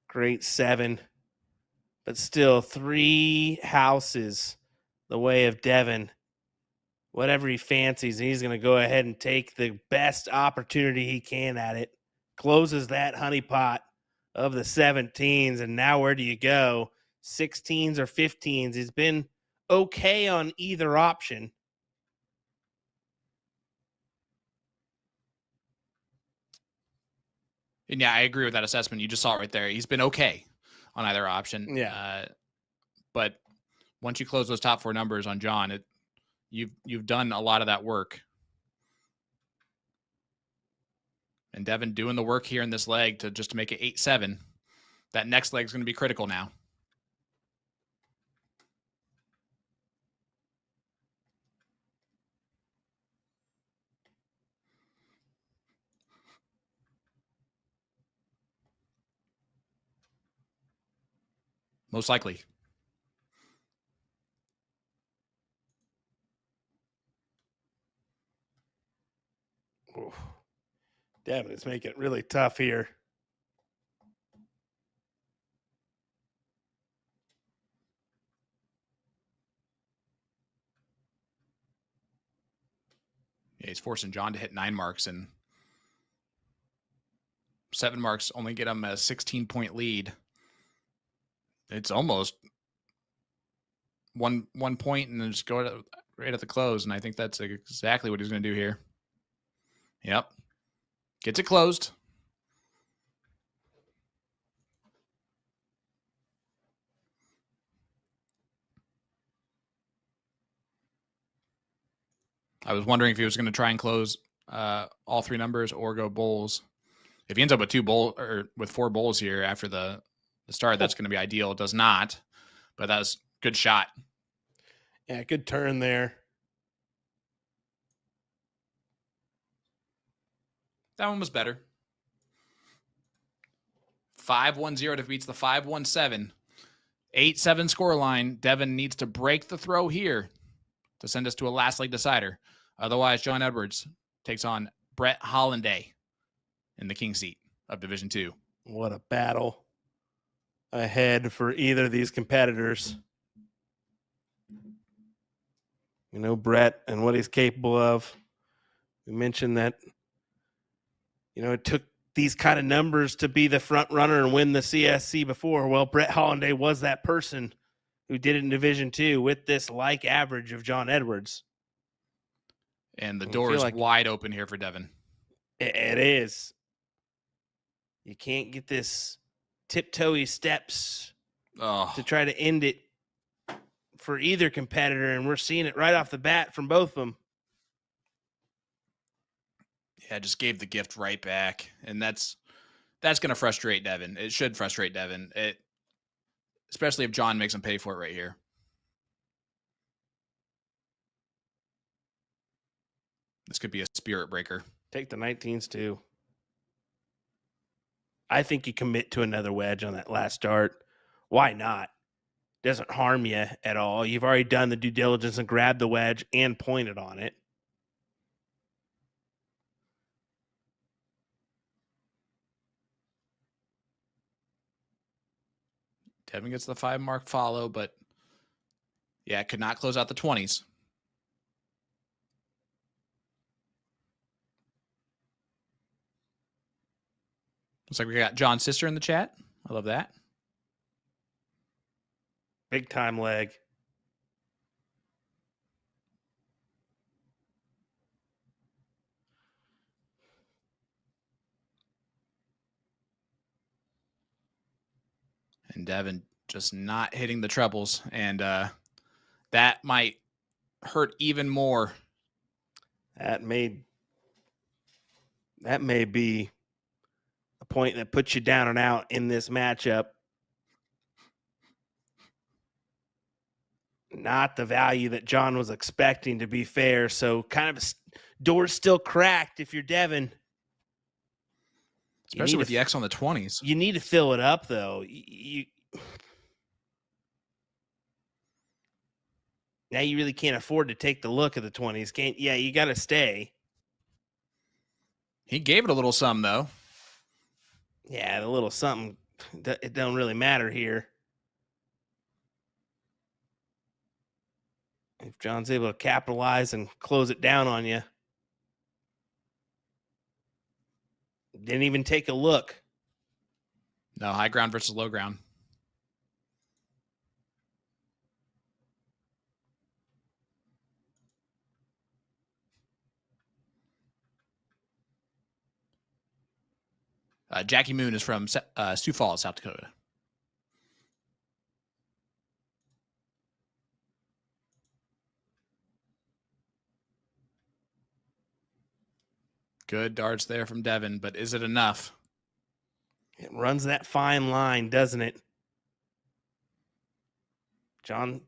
Great 7. But still 3 houses the way of Devin. Whatever he fancies, he's going to go ahead and take the best opportunity he can at it. Closes that honeypot of the 17s, and now where do you go? 16s or 15s? He's been okay on either option. And yeah, I agree with that assessment. You just saw it right there. He's been okay on either option. Yeah. But once you close those top 4 numbers on John, you've done a lot of that work. And Devin doing the work here in this leg to make it 8-7. That next leg is going to be critical now. Most likely. Oof. Devin is making it really tough here. Yeah, he's forcing John to hit 9 marks, and 7 marks only get him a 16-point lead. It's almost one point and then just go right at the close, and I think that's exactly what he's going to do here. Yep. Gets it closed. I was wondering if he was going to try and close all 3 numbers or go bowls. If he ends up with 4 bowls here after the start, that's going to be ideal. It does not, but that was a good shot. Yeah, good turn there. That one was better. 5-1-0 defeats the 5-1-7. 8-7 scoreline. Devin needs to break the throw here to send us to a last leg decider. Otherwise, John Edwards takes on Brett Hollanday in the king seat of Division 2. What a battle ahead for either of these competitors. You know, Brett and what he's capable of. We mentioned that, it took these kind of numbers to be the front runner and win the CSC before. Well, Brett Hollanday was that person who did it in Division 2 with this like average of John Edwards. And the door is wide open here for Devin. It is. You can't get this tiptoey steps to try to end it for either competitor, and we're seeing it right off the bat from both of them. Yeah, just gave the gift right back, and that's going to frustrate Devin. It should frustrate Devin. especially if John makes him pay for it right here. This could be a spirit breaker. Take the 19s too. I think you commit to another wedge on that last dart. Why not? Doesn't harm you at all. You've already done the due diligence and grabbed the wedge and pointed on it. Devin gets the 5 mark follow, but yeah, could not close out the 20s. Looks like we got John's sister in the chat. I love that. Big time leg. And Devin just not hitting the trebles. And that might hurt even more. That may be a point that puts you down and out in this matchup. Not the value that John was expecting, to be fair. So kind of door's still cracked if you're Devin. Especially with the X on the 20s. You need to fill it up, though. Now you really can't afford to take the look at the 20s. Yeah, you got to stay. He gave it a little some, though. Yeah, the little something, it don't really matter here. If John's able to capitalize and close it down on you. Didn't even take a look. No, high ground versus low ground. Jackie Moon is from Sioux Falls, South Dakota. Good darts there from Devin, but is it enough? It runs that fine line, doesn't it? John,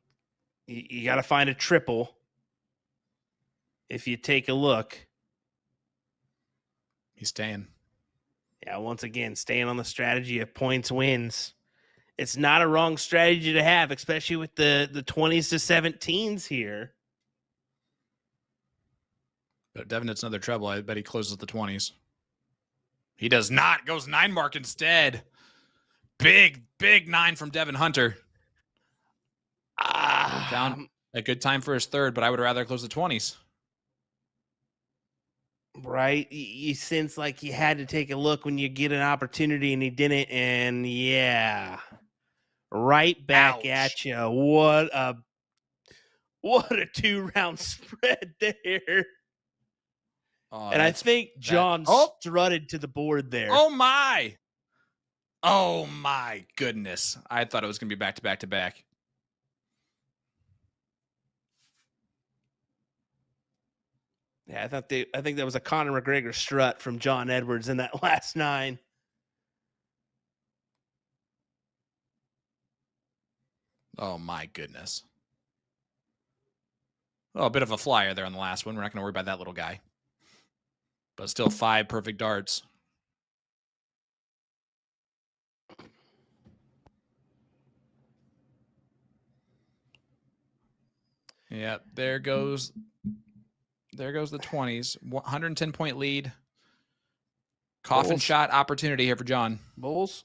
you got to find a triple if you take a look. He's staying. Yeah, once again, staying on the strategy of points wins. It's not a wrong strategy to have, especially with the 20s to 17s here. But if Devin hits another treble, I bet he closes the 20s. He does not. Goes 9 mark instead. Big 9 from Devin Hunter. Found a good time for his third, but I would rather close the 20s. Right? You sense like you had to take a look when you get an opportunity, and he didn't. And yeah, right back at you. What a 2-round spread there. And I think John strutted to the board there. Oh my goodness. I thought it was going to be back to back to back. Yeah, I think that was a Conor McGregor strut from John Edwards in that last 9. Oh my goodness. Oh, a bit of a flyer there on the last one. We're not going to worry about that little guy. But still 5 perfect darts. Yeah, there goes the 20s. 110-point lead. Coffin Bulls. shot opportunity here for John. Bulls.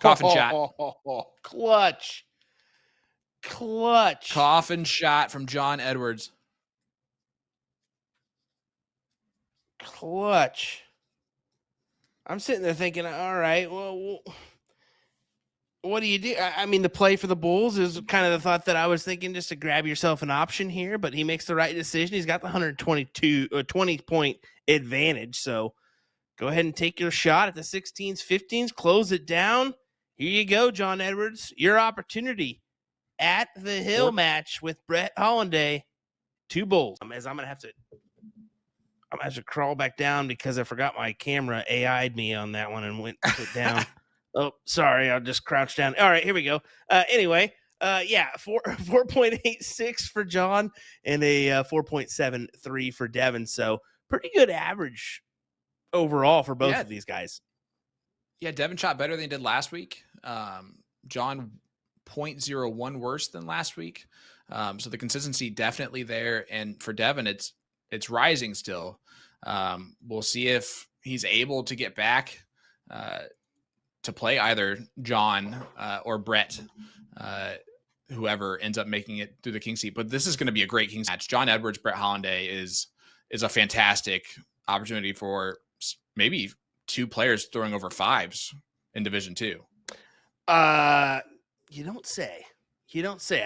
Coffin shot. Clutch. Coffin shot from John Edwards. Clutch. I'm sitting there thinking, all right, well, what do you do? I mean, the play for the Bulls is kind of the thought that I was thinking, just to grab yourself an option here, but he makes the right decision. He's got the 20-point advantage. So go ahead and take your shot at the 16s, 15s, close it down. Here you go, John Edwards. Your opportunity at the Hill match with Brett Hollanday. 2 bowls. As I'm gonna have to crawl back down because I forgot my camera AI'd me on that one and put down. Oh, sorry, I'll just crouch down. All right, here we go. Anyway, 4.86 for John and a 4.73 for Devin. So pretty good average overall for both of these guys. Yeah, Devin shot better than he did last week. John 0.01 worse than last week. So the consistency definitely there. And for Devin, it's rising still. We'll see if he's able to get back to play either John or Brett, whoever ends up making it through the king seat. But this is going to be a great Kings match. John Edwards, Brett Hollanday is a fantastic opportunity for maybe 2 players throwing over 5s in Division 2. You don't say.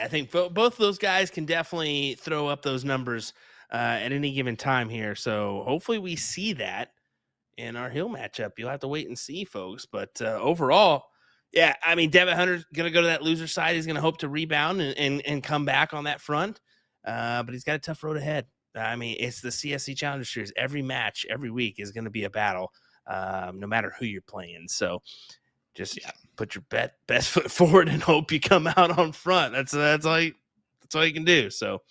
I think both of those guys can definitely throw up those numbers at any given time here. So hopefully we see that in our Hill matchup. You'll have to wait and see, folks. But overall, yeah, I mean, Devin Hunter's going to go to that loser side. He's going to hope to rebound and come back on that front. But he's got a tough road ahead. I mean, it's the CSC Challenger Series. Every match, every week is going to be a battle, no matter who you're playing. So just put your best foot forward and hope you come out on front. That's all you can do. So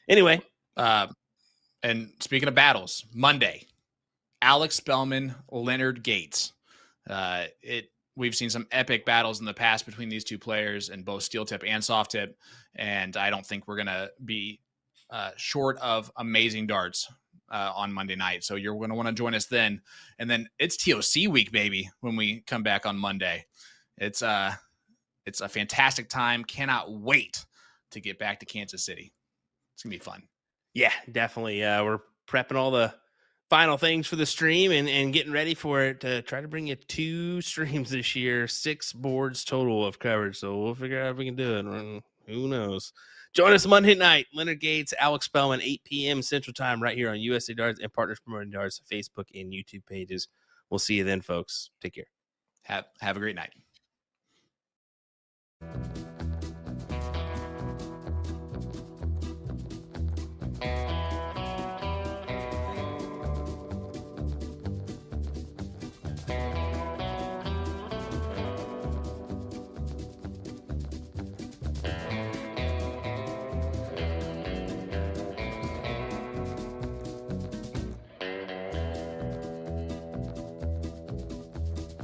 anyway, and speaking of battles, Monday, Alex Spellman, Leonard Gates. We've seen some epic battles in the past between these 2 players in both steel tip and soft tip, and I don't think we're gonna be short of amazing darts on Monday night. So you're going to want to join us then. And then it's TOC week, baby, when we come back on Monday. It's a fantastic time. Cannot wait to get back to Kansas City. It's going to be fun. Yeah, definitely. We're prepping all the final things for the stream and getting ready for it to try to bring you 2 streams this year, 6 boards total of coverage. So we'll figure out if we can do it. Who knows? Join us Monday night. Leonard Gates, Alex Spellman, 8 p.m. Central Time right here on USA Darts and Partners Promoting Darts Facebook and YouTube pages. We'll see you then, folks. Take care. Have a great night.